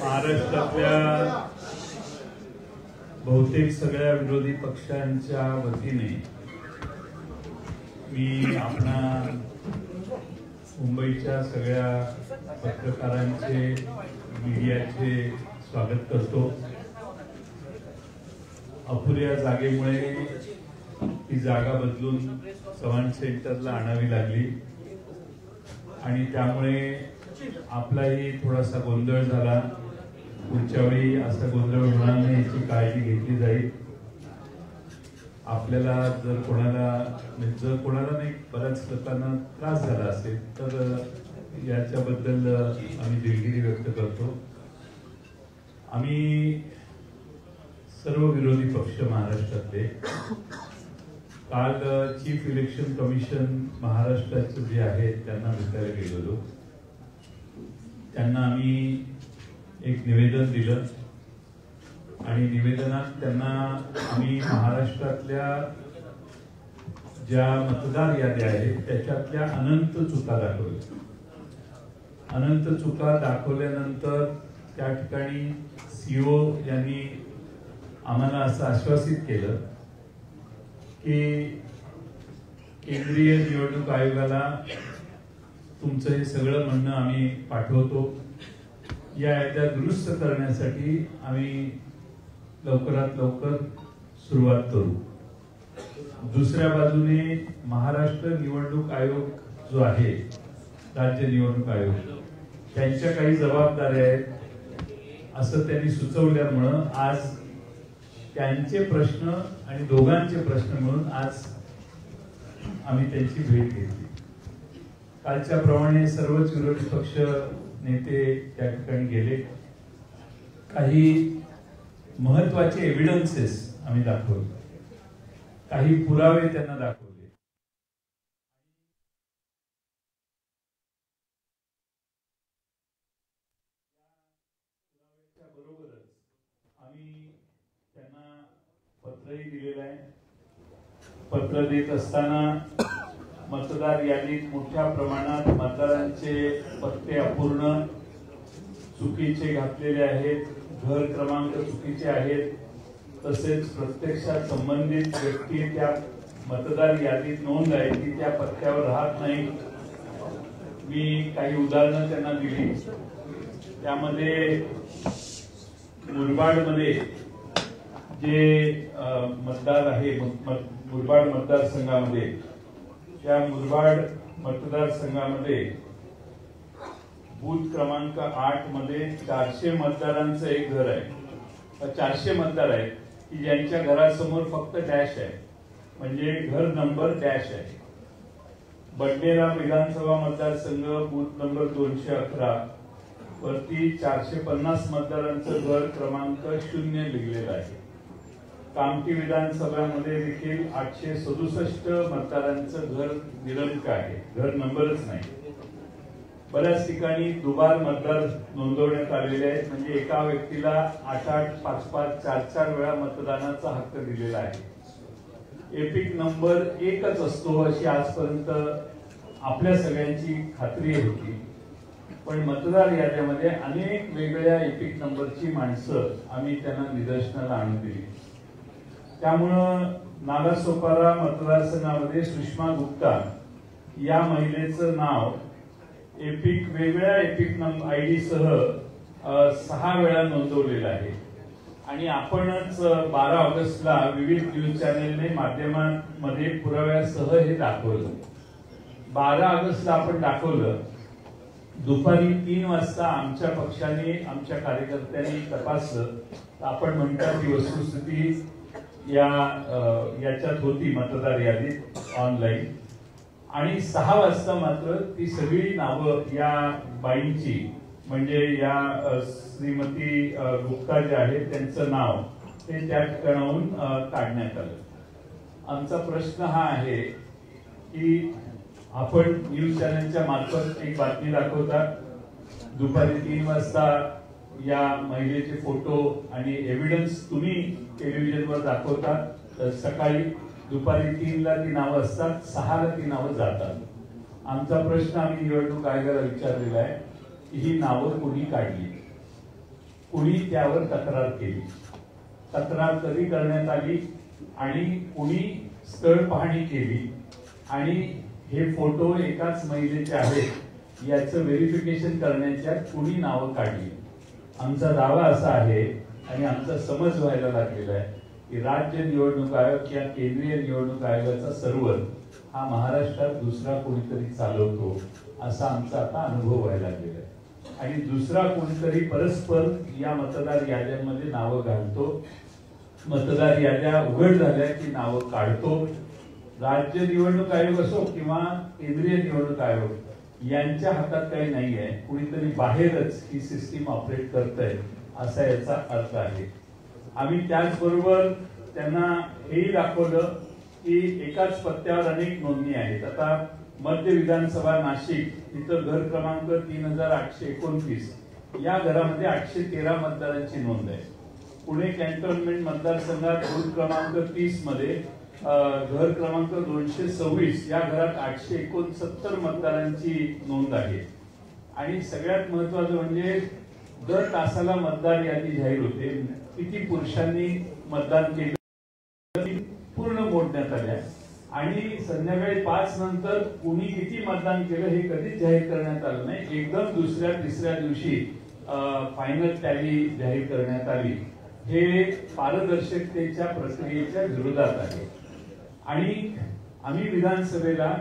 महाराष्ट्रातल्या बहुतेक सगळ्या विरोधी पक्षांच्या वतीने मी आपणा मुंबईच्या सगळ्या पत्रकारांचे मीडियाचे स्वागत करतो। अपुऱ्या जागेमुळे ही जागा बदलून चव्हाण सेंटरला आणावी लागली आणि त्यामुळे आपलाही थोडासा गोंधळ झाला। पुढच्या वेळी असा गोंधळ होणार नाही याची काळजी घेतली जाईल। आपल्याला जर कोणाला नाही बऱ्याच लोकांना त्रास झाला असेल तर याच्याबद्दल आम्ही दिलगिरी व्यक्त करतो। आम्ही सर्व विरोधी पक्ष महाराष्ट्रातले काल चीफ इलेक्शन कमिशन महाराष्ट्राचे जे आहे त्यांना भेटायला गेलेलो। त्यांना आम्ही एक निवेदन दिलं आणि निवेदनात त्यांना आम्ही महाराष्ट्रातल्या ज्या मतदार याद्या आहेत त्याच्यातल्या अनंत चुका दाखवल्या। अनंत चुका दाखवल्यानंतर त्या ठिकाणी सीओ यांनी आम्हाला असं आश्वासित केलं की केंद्रीय निवडणूक आयोगाला तुमचं हे सगळं म्हणणं आम्ही पाठवतो। या याद्या दुरुस्त करण्यासाठी आम्ही लवकरात लवकर सुरुवात करू। दुसऱ्या बाजूने महाराष्ट्र निवडणूक आयोग जो आहे, राज्य निवडणूक आयोग, त्यांच्या काही जबाबदाऱ्या आहेत असं त्यांनी सुचवल्यामुळं आज त्यांचे प्रश्न आणि दोघांचे प्रश्न म्हणून आज आम्ही त्यांची भेट घेतली। कालच्या प्रमाणे सर्वच विरोधी पक्ष नेते त्या ठिकाणी गेले। काही महत्वाचे एव्हिडन्सेस आम्ही दाखवले, काही पुरावे त्यांना दाखवले। पुराव्याच्या बरोबरच आम्ही त्यांना पत्रही दिलेलं आहे। पत्र देत असताना मतदार यादीत मोठ्या प्रमाणात मतदारांचे पत्ते अपूर्ण चुकीचे घातलेले आहेत, घर क्रमांक चुकीचे आहेत, तसेच प्रत्यक्षात संबंधित व्यक्ती त्या मतदार यादीत नोंद आहे की त्या पत्त्यावर राहत नाही। मी काही उदाहरणं त्यांना दिली। त्यामध्ये मुरबाडमध्ये जे मतदार आहे, मुरबाड मतदारसंघामध्ये, त्या मुरबाड मतदारसंघामध्ये बूथ क्रमांक 8 मध्ये 400 मतदारांचं एक घर आहे। 400 मतदार आहेत की ज्यांच्या घरासमोर फक्त डॅश आहे, म्हणजे घर नंबर डॅश आहे। बडनेरा विधानसभा मतदारसंघ बूथ नंबर 211 वरती 450 मतदारांचं घर क्रमांक 0 लिहिलेलं आहे। कामठी विधानसभामध्ये देखील 867 मतदारांचं घर निरंक आहे, घर नंबरच नाही। बऱ्याच ठिकाणी दुबार मतदार नोंदवण्यात आलेले आहेत, म्हणजे एका व्यक्तीला 8-8, 5-5, 4-4 वेळा मतदानाचा हक्क दिलेला आहे। एपिक नंबर एकच असतो अशी आजपर्यंत आपल्या सगळ्यांची खात्री होती, पण मतदार याद्यामध्ये अनेक वेगळ्या एपिक नंबरची माणसं आम्ही त्यांना निदर्शनाला आणून दिली। त्यामुळं नालासोपारा मतदारसंघामध्ये सुषमा गुप्ता या महिलेचं नाव वेगळ्या एपिक आयडी सह 6 वेळा नोंदवलेलं आहे आणि आपणच 12 ऑगस्टला विविध न्यूज चॅनेलने माध्यमांमध्ये पुराव्यासह हे दाखवलं। 12 ऑगस्टला आपण दाखवलं। दुपारी 3 वाजता आमच्या पक्षाने, आमच्या कार्यकर्त्यांनी तपासलं, आपण म्हणतात की वस्तुस्थिती याच्यात होती मतदार यादीत ऑनलाईन, आणि 6 वाजता मात्र ती सगळी नावं या बाईंची, म्हणजे या श्रीमती गुप्ता जे आहे त्यांचं नाव ते त्या ठिकाणाहून काढण्यात आलं। आमचा प्रश्न हा आहे की आपण न्यूज चॅनलच्या मार्फत एक बातमी दाखवतात, दुपारी 3 वाजता या महिलेचे फोटो आणि एव्हिडन्स तुम्ही टेलिव्हिजनवर दाखवतात, तर सकाळी दुपारी 3ला ती नावं असतात, 6ला ती नावं जातात। आमचा प्रश्न आम्ही निवडणूक आयोगाला विचारलेला आहे की ही नावं कोणी काढली। कुणी त्यावर तक्रार केली. तक्रार कधी करण्यात आली आणि कुणी स्थळ पाहणी केली आणि हे फोटो एकाच महिलेचे आहेत याचं व्हेरिफिकेशन करण्याच्या कुणी नावं काढली. आमचा दावा असा आहे आणि आमचा समज व्हायला लागलेला आहे की राज्य निवडणूक आयोग किंवा केंद्रीय निवडणूक आयोगाचा सर्व्हर हा महाराष्ट्रात दुसरा कोणीतरी चालवतो असा आमचा आता अनुभव व्हायला लागलेला आहे. आणि दुसरा कोणीतरी परस्पर या मतदार याद्यांमध्ये नावं घालतो, मतदार याद्या उघड झाल्या की नावं काढतो. राज्य निवडणूक आयोग असो किंवा केंद्रीय निवडणूक आयोग यांच्या हातात काही नाही आहे, कुणीतरी बाहेरच ही सिस्टीम ऑपरेट करतंय असा याचा अर्थ आहे. आम्ही त्याचबरोबर त्यांना हेही दाखवलं की एकाच पत्त्यावर अनेक नोंदणी आहेत. आता मध्य विधानसभा नाशिक इथं घर क्रमांक 3829 या घरामध्ये 813 मतदारांची नोंद आहे. पुणे कॅन्टोन्मेंट मतदारसंघात बूथ क्रमांक 30 मध्ये घर क्रमांक 226 या घरात 869 मतदारांची नोंद आहे. आणि सगळ्यात महत्वाचं म्हणजे दर तासाला मतदार यादी जाहीर होते. किती पुरुषांनी मतदान केलं पूर्ण मोडण्यात आल्या आणि संध्याकाळी 5 नंतर कुणी किती मतदान केलं हे कधीच जाहीर करण्यात आलं नाही. एकदम दुसऱ्या तिसऱ्या दिवशी फायनल टॅली जाहीर करण्यात आली. हे पारदर्शकतेच्या प्रक्रियेच्या विरोधात आहे. आणि आम्ही विधानसभेला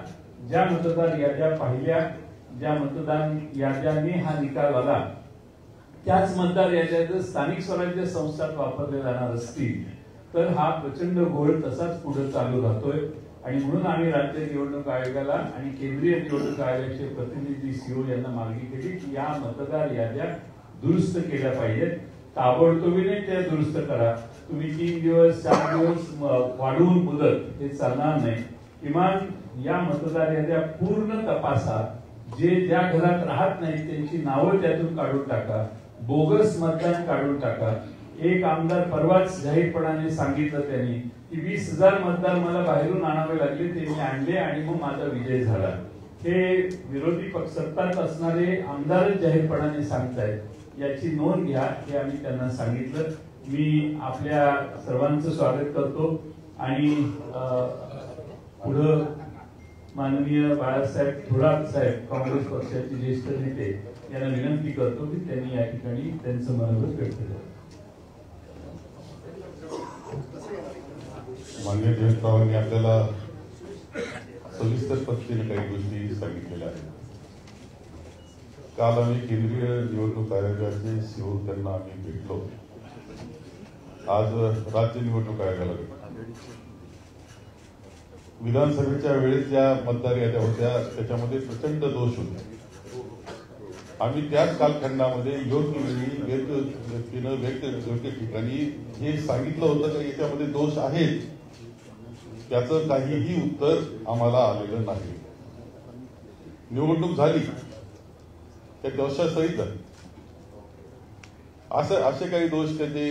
ज्या मतदार याद्या पाहिल्या, ज्या मतदान याद्यांनी हा निकाल आला त्याच मतदार याद्या जर स्थानिक स्वराज्य संस्थात वापरले जाणार असतील तर हा प्रचंड घोळ तसाच पुढे चालू राहतोय. आणि म्हणून आम्ही राज्य निवडणूक आयोगाला आणि केंद्रीय निवडणूक आयोगाचे प्रतिनिधी सीओ यांना मागणी केली की या मतदार याद्या दुरुस्त केल्या पाहिजेत. ताबडतोबीने त्या दुरुस्त करा. तुम्ही 3 दिवस 4 दिवस वाढवून मुदत हे चालणार नाही. किमान या मतदार याद्या पूर्ण तपासा. जे ज्या घरात राहत नाही त्यांची नावं त्यातून काढून टाका. बोगस मतदान काढून टाका. एक आमदार परवाच जाहीरपणाने सांगितलं त्यांनी की 20,000 मतदार मला बाहेरून आणावे लागले, ते मी आणले आणि मग माझा विजय झाला. हे विरोधी पक्ष सत्तात असणारे आमदारच जाहीरपणाने सांगतायत. याची नोंद घ्या हे आम्ही त्यांना सांगितलं. मी आपल्या सर्वांचं स्वागत करतो आणि पुढं माननीय बाळासाहेब थोरात साहेब काँग्रेस पक्षाचे ज्येष्ठ नेते यांना विनंती करतो की त्यांनी या ठिकाणी त्यांचं मनोगत व्यक्त करावं. माननीय जयंतरावांनी आपल्याला सविस्तर पद्धतीने काही गोष्टी सांगितलेल्या आहेत. काल आम्ही केंद्रीय निवडणूक आयोगाचे सीओ त्यांना आम्ही भेटलो. आज राज्य निवडणूक आयोगाला भेटलो. विधानसभेच्या वेळेस ज्या मतदार याद्या होत्या त्याच्यामध्ये प्रचंड दोष होते. आम्ही त्याच कालखंडामध्ये योग्य वेळी योग्य ठिकाणी हे सांगितलं होतं की याच्यामध्ये दोष आहेत. त्याचं काहीही उत्तर आम्हाला आलेलं नाही. निवडणूक झाली त्या दोषासहित असे काही दोष त्याचे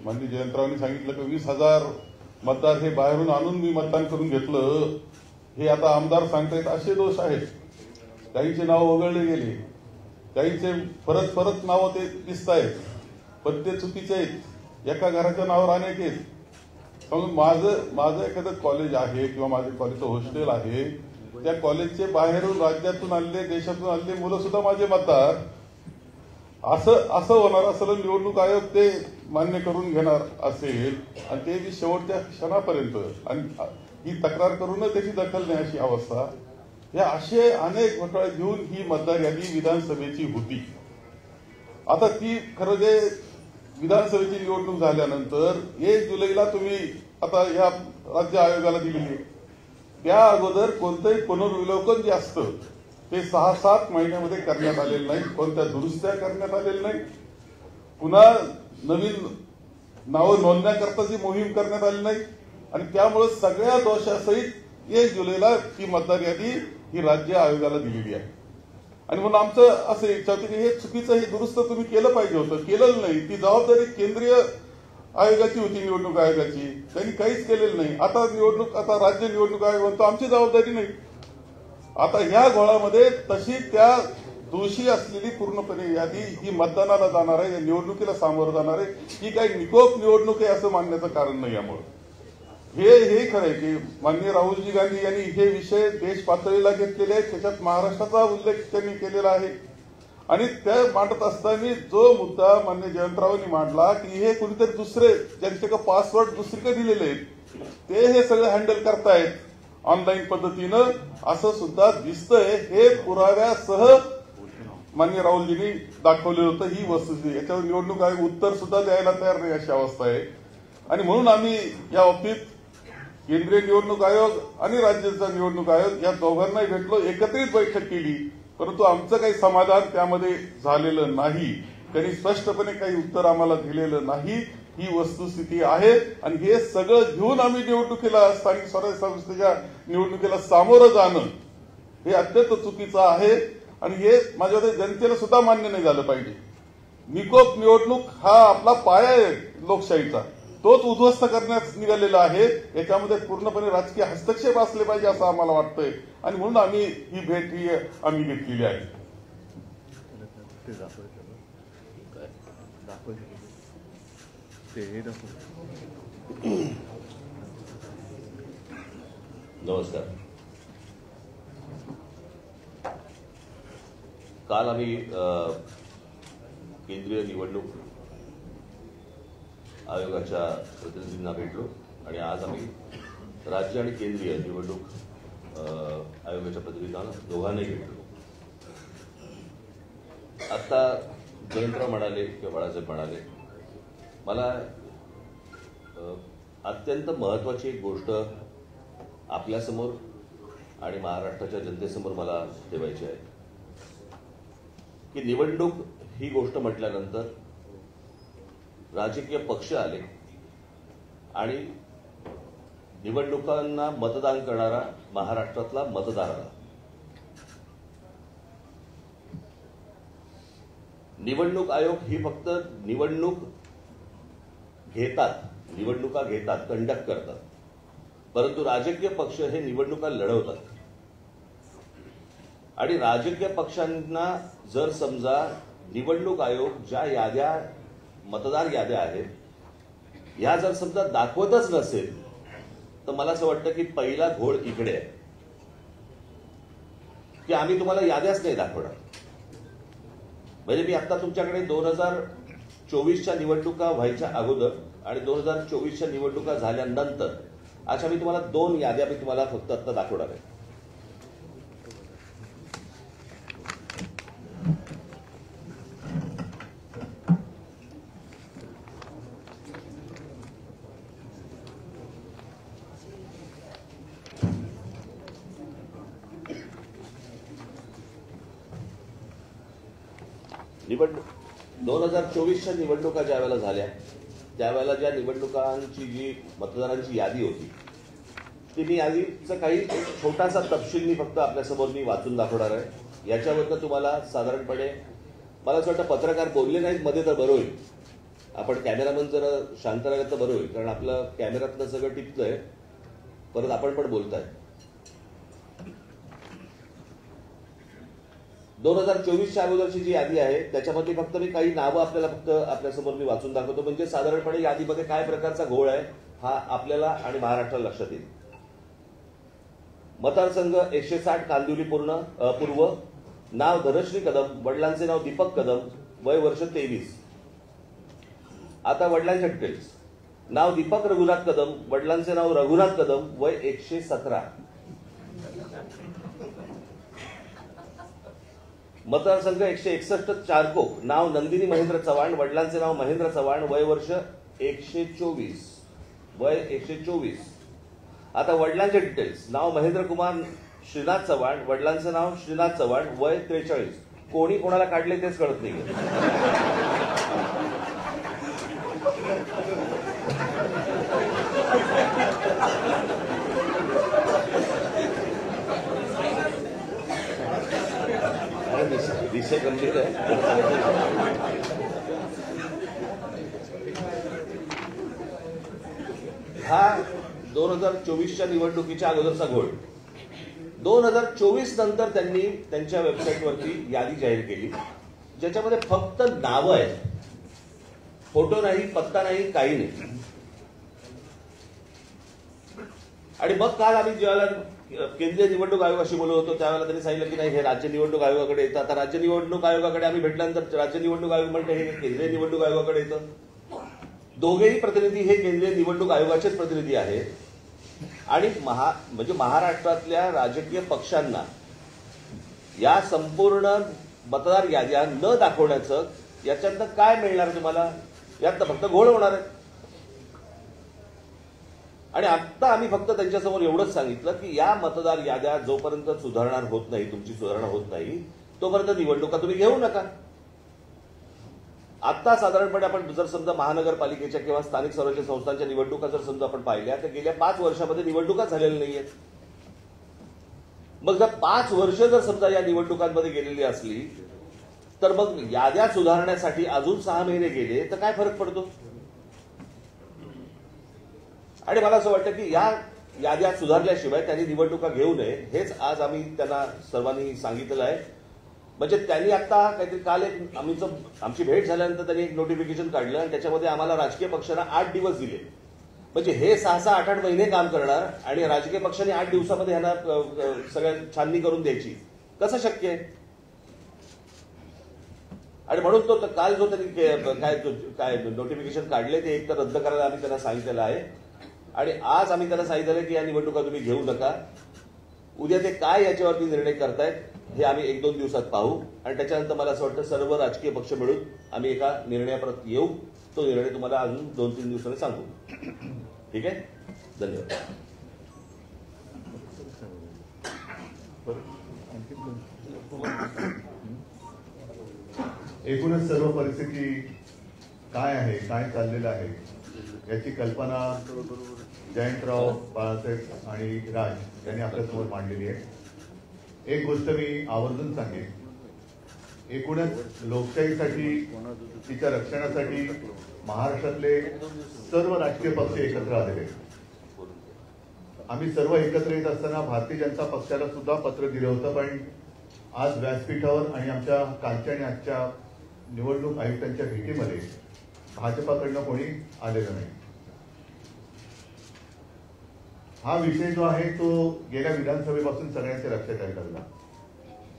माननीय जयंतरावांनी सांगितलं की 20,000 मतदार हे बाहेरून आणून मी मतदान करून घेतलं हे आता आमदार सांगतायत असे दोष आहेत. काहीचे नाव वगळले गेले, काहीचे परत नावं ते दिसत आहेत पण ते चुकीचे आहेत. एका घराच्या नावावर अनेक आहेत. म्हणून माझं एखादं कॉलेज आहे किंवा माझ्या कॉलेजचं हॉस्टेल आहे, त्या कॉलेजचे बाहेरून राज्यातून आणले देशातून आणले मुलं सुद्धा माझे मतदार असं होणार असं निवडणूक आयोग ते मान्य करून घेणार असेल आणि ते बी शेवटच्या क्षणापर्यंत आणि ही तक्रार करूनच त्याची दखल नाही अशी अवस्था. या असे अनेक घोटाळे घेऊन ही मतदार यादी विधानसभेची होती. आता ती खरं जे विधानसभेची निवडणूक झाल्यानंतर 1 जुलैला तुम्ही आता या राज्य आयोगाला दिलेली, त्या अगोदर कोणतंही पुनर्विलोकन जे असतं ते 6-7 महिन्यामध्ये करण्यात आलेलं नाही. कोणत्या दुरुस्त्या करण्यात आलेल्या नाही. पुन्हा नवीन नावं नोंदण्याकरताची मोहीम करण्यात आली नाही आणि त्यामुळे सगळ्या दोषासहित 1 जुलैला ही मतदार यादी ही राज्य आयोगाला दिलेली आहे. आणि म्हणून आमचं असं इच्छा होती की हे चुकीचं हे दुरुस्त तुम्ही केलं पाहिजे होतं, केलेलं नाही. ती जबाबदारी केंद्रीय आयोगाची होती, निवडणूक आयोगाची. त्यांनी काहीच केलेलं नाही. आता राज्य निवडणूक आयोग म्हणतो आमची जबाबदारी नाही. आता ह्या घोळामध्ये तशी त्या दोषी असलेली पूर्णपणे यादी ही मतदानाला जाणार आहे, या निवडणुकीला सामोरं जाणार आहे. ही काही निकोप निवडणूक आहे असं मानण्याचं कारण नाही. यामुळे हे खरं आहे की माननीय राहुलजी गांधी यांनी हे विषय देश पातळीला घेतलेले आहेत. त्याच्यात महाराष्ट्राचा उल्लेख त्यांनी केलेला आहे. आणि त्या मांडत असताना जो मुद्दा माननीय जयंतरावांनी मांडला की हे कुणीतरी दुसरे ज्यांच्याकडे पासवर्ड दुसरीकडे दिलेले आहेत ते हे सगळं हँडल करतायत ऑनलाईन पद्धतीनं, असं सुद्धा दिसतंय. हे पुराव्यासह माननीय राहुलजींनी दाखवलेलं होतं. ही वस्तुस्थिती, याच्यावर निवडणूक आयोग उत्तर सुद्धा द्यायला तयार नाही अशी अवस्था आहे. आणि म्हणून आम्ही या बाबतीत केंद्रीय निवडणूक आयोग आणि राज्याचा निवडणूक आयोग या दोघांनाही भेटलो, एकत्रित बैठक केली. परंतु आमचं काही समाधान त्यामध्ये झालेलं नाही. त्यांनी स्पष्टपणे काही उत्तर आम्हाला दिलेलं नाही. ही वस्तुस्थिती आहे. आणि हे सगळं घेऊन आम्ही निवडणुकीला, स्थानिक स्वराज्य संस्थेच्या निवडणुकीला सामोरं जाणं हे अत्यंत चुकीचं आहे. आणि हे माझ्या मते जनतेला सुद्धा मान्य नाही झालं पाहिजे. निकोप निवडणूक हा आपला पाया आहे लोकशाहीचा, तोच उद्ध्वस्त करण्यास निघालेला आहे. याच्यामध्ये पूर्णपणे राजकीय हस्तक्षेप असले पाहिजे असं आम्हाला वाटतंय. आणि म्हणून आम्ही ही भेट आम्ही घेतलेली आहे. नमस्कार. काल आम्ही केंद्रीय निवडणूक आयोगाच्या प्रतिनिधींना भेटलो आणि आज आम्ही राज्य आणि केंद्रीय निवडणूक आयोगाच्या प्रतिनिधींना दोघांनाही भेटलो. आता जयंतराव म्हणाले किंवा बाळासाहेब म्हणाले, मला अत्यंत महत्वाची एक गोष्ट आपल्यासमोर आणि महाराष्ट्राच्या जनतेसमोर मला ठेवायची आहे की निवडणूक ही गोष्ट म्हटल्यानंतर राजकीय पक्ष आले आणि निवडणुकांना मतदान करणारा महाराष्ट्रातला मतदार आला. निवडणूक आयोग ही फक्त निवडणुका घेतात, कंडक्ट करतात. परंतु राजकीय पक्ष हे निवडणुका लढवतात. आणि राजकीय पक्षांना जर समजा निवडणूक आयोग ज्या याद्या, मतदार याद्या आहेत, ह्या जर समजा दाखवतच नसेल तर मला असं वाटतं की पहिला घोळ इकडे आहे की आम्ही तुम्हाला याद्याच नाही दाखवणार. म्हणजे मी आता तुमच्याकडे 2024च्या निवडणुका व्हायच्या अगोदर आणि 2024च्या निवडणुका झाल्यानंतर अशा मी तुम्हाला 2 याद्या मी तुम्हाला फक्त आता दाखवणार आहे. निवडणूक 2024च्या निवडणुका ज्या वेळेला झाल्या त्यावेळेला ज्या निवडणुकांची जी मतदारांची यादी होती ती मी यादीचा काही छोटासा तपशील मी फक्त आपल्यासमोर मी वाचून दाखवणार आहे. याच्यावरनं तुम्हाला साधारणपणे मला असं वाटतं पत्रकार बोलले नाहीत मध्ये तर बरं होईल. आपण कॅमेरामन जरा शांत राहिलं तर बरं होईल, कारण आपलं कॅमेऱ्यातलं सगळं टिपतंय, परत आपण पण बोलताय. 2024च्या अगोदरची जी यादी आहे त्याच्यामध्ये फक्त मी काही नावं आपल्याला फक्त आपल्यासमोर मी वाचून दाखवतो, म्हणजे साधारणपणे यादीमध्ये काय प्रकारचा घोळ आहे हा आपल्याला आणि महाराष्ट्राला लक्षात येईल. मतदारसंघ 160 कांदिवली पूर्व, नाव धनश्री कदम, वडिलांचे नाव दीपक कदम, वय वर्ष 23. आता वडिलांचे डिटेल्स. नाव दीपक रघुनाथ कदम, वडिलांचे नाव रघुनाथ कदम, वय 117. मतदारसंघ 161 चारकोप, नाव नंदिनी महेंद्र चव्हाण, वडिलांचे नाव महेंद्र चव्हाण, वय वर्ष 124, वय 124. आता वडिलांचे डिटेल्स. नाव महेंद्र कुमार श्रीनाथ चव्हाण, वडिलांचं नाव श्रीनाथ चव्हाण, वय 43. कोणी कोणाला काढले तेच कळत नाही. विषय गंभीर आहे. हा 2024च्या निवडणुकीच्या अगोदरचा घोळ. 2024 नंतर त्यांनी त्यांच्या वेबसाईटवरती यादी जाहीर केली, ज्याच्यामध्ये फक्त नावं आहेत, फोटो नाही, पत्ता नाही, काही नाही. आणि मग काल आम्ही ज्यावेळेला केंद्रीय निवडणूक आयोगाशी बोलत होतो त्यावेळेला त्यांनी सांगितलं की नाही, हे राज्य निवडणूक आयोगाकडे येतं. आता राज्य निवडणूक आयोगाकडे आम्ही भेटल्यानंतर राज्य निवडणूक आयोग म्हणते हे केंद्रीय निवडणूक आयोगाकडे येतं. दोघेही प्रतिनिधी हे केंद्रीय निवडणूक आयोगाचेच प्रतिनिधी आहेत. आणि म्हणजे महाराष्ट्रातल्या राजकीय पक्षांना या संपूर्ण मतदार याद्या न दाखवण्याचं याच्यातनं काय मिळणार तुम्हाला? यात फक्त घोळ होणार आहे. आणि आता आम्ही फक्त त्यांच्यासमोर एवढंच सांगितलं की या मतदार याद्या जोपर्यंत सुधारणा होत नाही, तुमची सुधारणा होत नाही, तोपर्यंत निवडणुका तुम्ही घेऊ नका. आता साधारणपणे आपण जर समजा महानगरपालिकेच्या किंवा स्थानिक स्वराज्य संस्थांच्या निवडणुका जर समजा आपण पाहिल्या तर गेल्या 5 वर्षामध्ये निवडणुका झालेल्या नाहीयेत. मग जर 5 वर्ष जर समजा या निवडणुकांमध्ये गेलेली असली तर मग याद्या सुधारण्यासाठी अजून 6 महिने गेले तर काय फरक पडतो? आणि मला असं वाटतं की या याद्या सुधारल्याशिवाय त्यांनी निवडणुका घेऊ नये, हेच आज आम्ही त्यांना सर्वांनी सांगितलेलं आहे. म्हणजे त्यांनी आता काहीतरी काल एक आमची भेट झाल्यानंतर त्यांनी एक नोटिफिकेशन काढलं आणि त्याच्यामध्ये आम्हाला राजकीय पक्षांना 8 दिवस दिले. म्हणजे हे 6-6, 8-8 महिने काम करणार आणि राजकीय पक्षांनी 8 दिवसामध्ये ह्यांना सगळ्या छाननी करून द्यायची, कसं शक्य आहे? आणि म्हणून तो काल जो त्यांनी काय नोटिफिकेशन काढले ते एक तर रद्द करायला आम्ही त्यांना सांगितलेलं आहे. आणि आज आम्ही त्यांना सांगितलं की या निवडणुका तुम्ही घेऊ नका. उद्या ते काय याच्यावरती निर्णय करतायत हे आम्ही 1-2 दिवसात पाहू आणि त्याच्यानंतर मला असं वाटतं सर्व राजकीय पक्ष मिळून आम्ही एका निर्णयापर्यंत येऊ. तो निर्णय तुम्हाला अजून 2-3 दिवसांनी सांगू. ठीक आहे, धन्यवाद. एकूणच सर्व परिस्थिती काय आहे, काय चाललेलं आहे याची कल्पना जयंतराव, बाळासाहेब आणि राज यांनी आपल्यासमोर मांडलेली आहे. एक गोष्ट मी आवर्जून सांगेन, एकूणच लोकशाहीसाठी, तिच्या रक्षणासाठी महाराष्ट्रातले सर्व राजकीय पक्ष एकत्र आलेले आहेत. आम्ही सर्व एकत्र येत असताना भारतीय जनता पक्षाला सुद्धा पत्र दिलं होतं, पण आज व्यासपीठावर आणि आमच्या कालच्या आणि आजच्या निवडणूक आयुक्तांच्या भेटीमध्ये भाजपाकडनं कोणी आलेलं नाही. हा विषय जो आहे तो गेल्या विधानसभेपासून सगळ्यांच्या लक्षात यायला लागला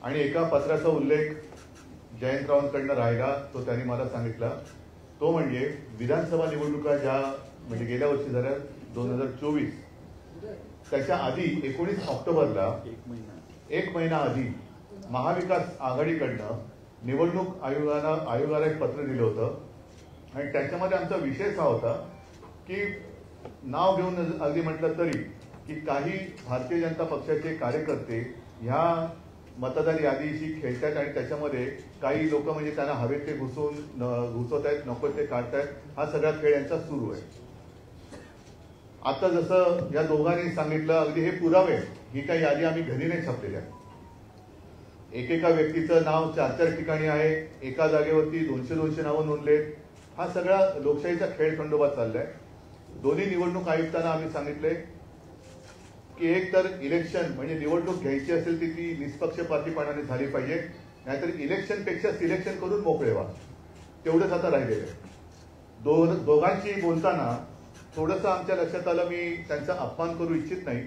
आणि एका पत्राचा उल्लेख जयंतरावांकडनं राहिला, तो त्यांनी मला सांगितला. तो म्हणजे विधानसभा निवडणुका ज्या म्हणजे गेल्या वर्षी झाल्या 2024, त्याच्या आधी 19 ऑक्टोबरला 1 महिना आधी महाविकास आघाडीकडनं निवडणूक आयोगाला एक पत्र दिलं होतं आणि त्याच्यामध्ये आमचा विषय हा होता की नाव घेऊन अगदी म्हटलं तरी की काही भारतीय जनता पक्षाचे कार्यकर्ते ह्या मतदार यादीशी खेळतात आणि त्याच्यामध्ये काही लोक म्हणजे त्यांना हवेत ते घुसवत आहेत, नको ते काढतायत. हा सगळा खेळ यांचा सुरू आहे. आता जसं या दोघांनी सांगितलं, अगदी हे पुरावे, ही काही यादी आम्ही घरी नाही छापलेल्या. एकेका व्यक्तीचं नाव 4-4 ठिकाणी आहे, एका जागेवरती 200-200 नावं नोंदलेत. हा सगळा लोकशाहीचा खेळ खंडोबा चाललाय. दोन्ही निवडणूक आयुक्तांना आम्ही सांगितलंय की एक तर इलेक्शन म्हणजे निवडणूक घ्यायची असेल ती निष्पक्षपातीपणाने झाली पाहिजे, नाहीतर इलेक्शनपेक्षा सिलेक्शन करून मोकळे व्हा. तेवढंच आता राहिलेलं आहे. दोघांशी बोलताना थोडंसं आमच्या लक्षात आलं, मी त्यांचा अपमान करू इच्छित नाही,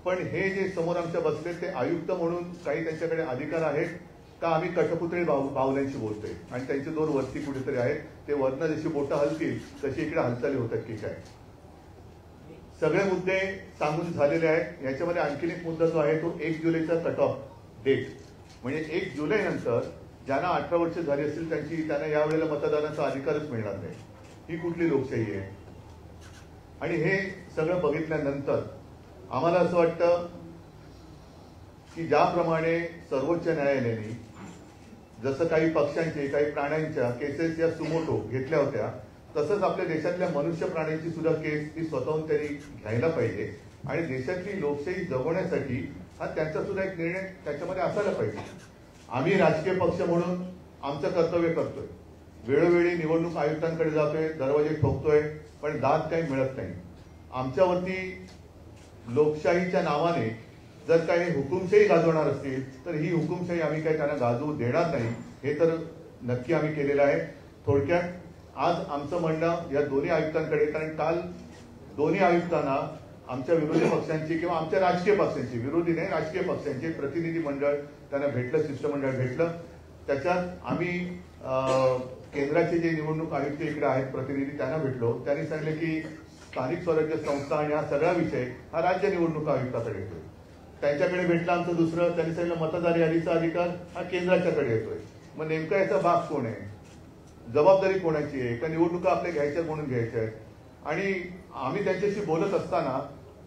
पण हे जे समोर आमच्या बसले ते आयुक्त म्हणून काही त्यांच्याकडे अधिकार आहेत का आम्ही कठपुतळी बाहुल्यांशी बोलतोय आणि त्यांचे 2 वरती कुठेतरी आहेत, ते वरनं जशी बोटं हलतील तशी इकडे हालचाली होतात की काय. सगळे मुद्दे सांगून झालेले आहेत. याच्यामध्ये आणखीन एक मुद्दा जो आहे तो 1 जुलैचा कट ऑफ डेट, म्हणजे 1 जुलै नंतर ज्यांना 18 वर्ष झाली असतील त्यांना यावेळेला मतदानाचा अधिकारच मिळणार नाही. ही कुठली लोकशाही आहे? आणि हे सगळं बघितल्यानंतर आम्हाला असं वाटतं की ज्याप्रमाणे सर्वोच्च न्यायालयाने जसं काही पक्षांचे, काही प्राण्यांच्या केसेस या सुमोटो घेतल्या होत्या, तसंच आपल्या देशातल्या मनुष्य प्राण्यांची सुद्धा केस ही स्वतःहून त्यांनी घ्यायला पाहिजे आणि देशातली लोकशाही जगवण्यासाठी हा त्यांचा सुद्धा एक निर्णय त्याच्यामध्ये असायला पाहिजे. आम्ही राजकीय पक्ष म्हणून आमचं कर्तव्य करतोय, वेळोवेळी निवडणूक आयुक्तांकडे जातोय, दरवाजे ठोकतोय, पण दाद काही मिळत नाही. आमच्यावरती लोकशाहीच्या नावाने जर काही हुकुमशाही गाजवणार असतील तर ही हुकुमशाही आम्ही काही त्यांना गाजवू देणार नाही, हे तर नक्की आम्ही केलेलं आहे. थोडक्यात आज आमचं म्हणणं या दोन्ही आयुक्तांकडे, कारण काल दोन्ही आयुक्तांना आमच्या विरोधी पक्षांची किंवा आमच्या राजकीय पक्षांची, विरोधी नाही राजकीय पक्षांचे प्रतिनिधी मंडळ त्यांना भेटलं, शिष्टमंडळ भेटलं. त्याच्यात आम्ही केंद्राचे जे निवडणूक आयुक्त इकडे आहेत प्रतिनिधी त्यांना भेटलो. त्यांनी सांगितले की स्थानिक स्वराज्य संस्था आणि हा सगळा विषय हा राज्य निवडणूक आयुक्ताकडे येतोय. त्यांच्याकडे भेटलं आमचं दुसरं, त्यांनी सांगितलं मतदार यादीचा अधिकार हा केंद्राच्याकडे येतोय. मग नेमका याचा भाग कोण आहे, जबाबदारी कोणाची आहे, का निवडणुका आपल्या घ्यायच्या म्हणून घ्यायच्या आहेत. आणि आम्ही त्यांच्याशी बोलत असताना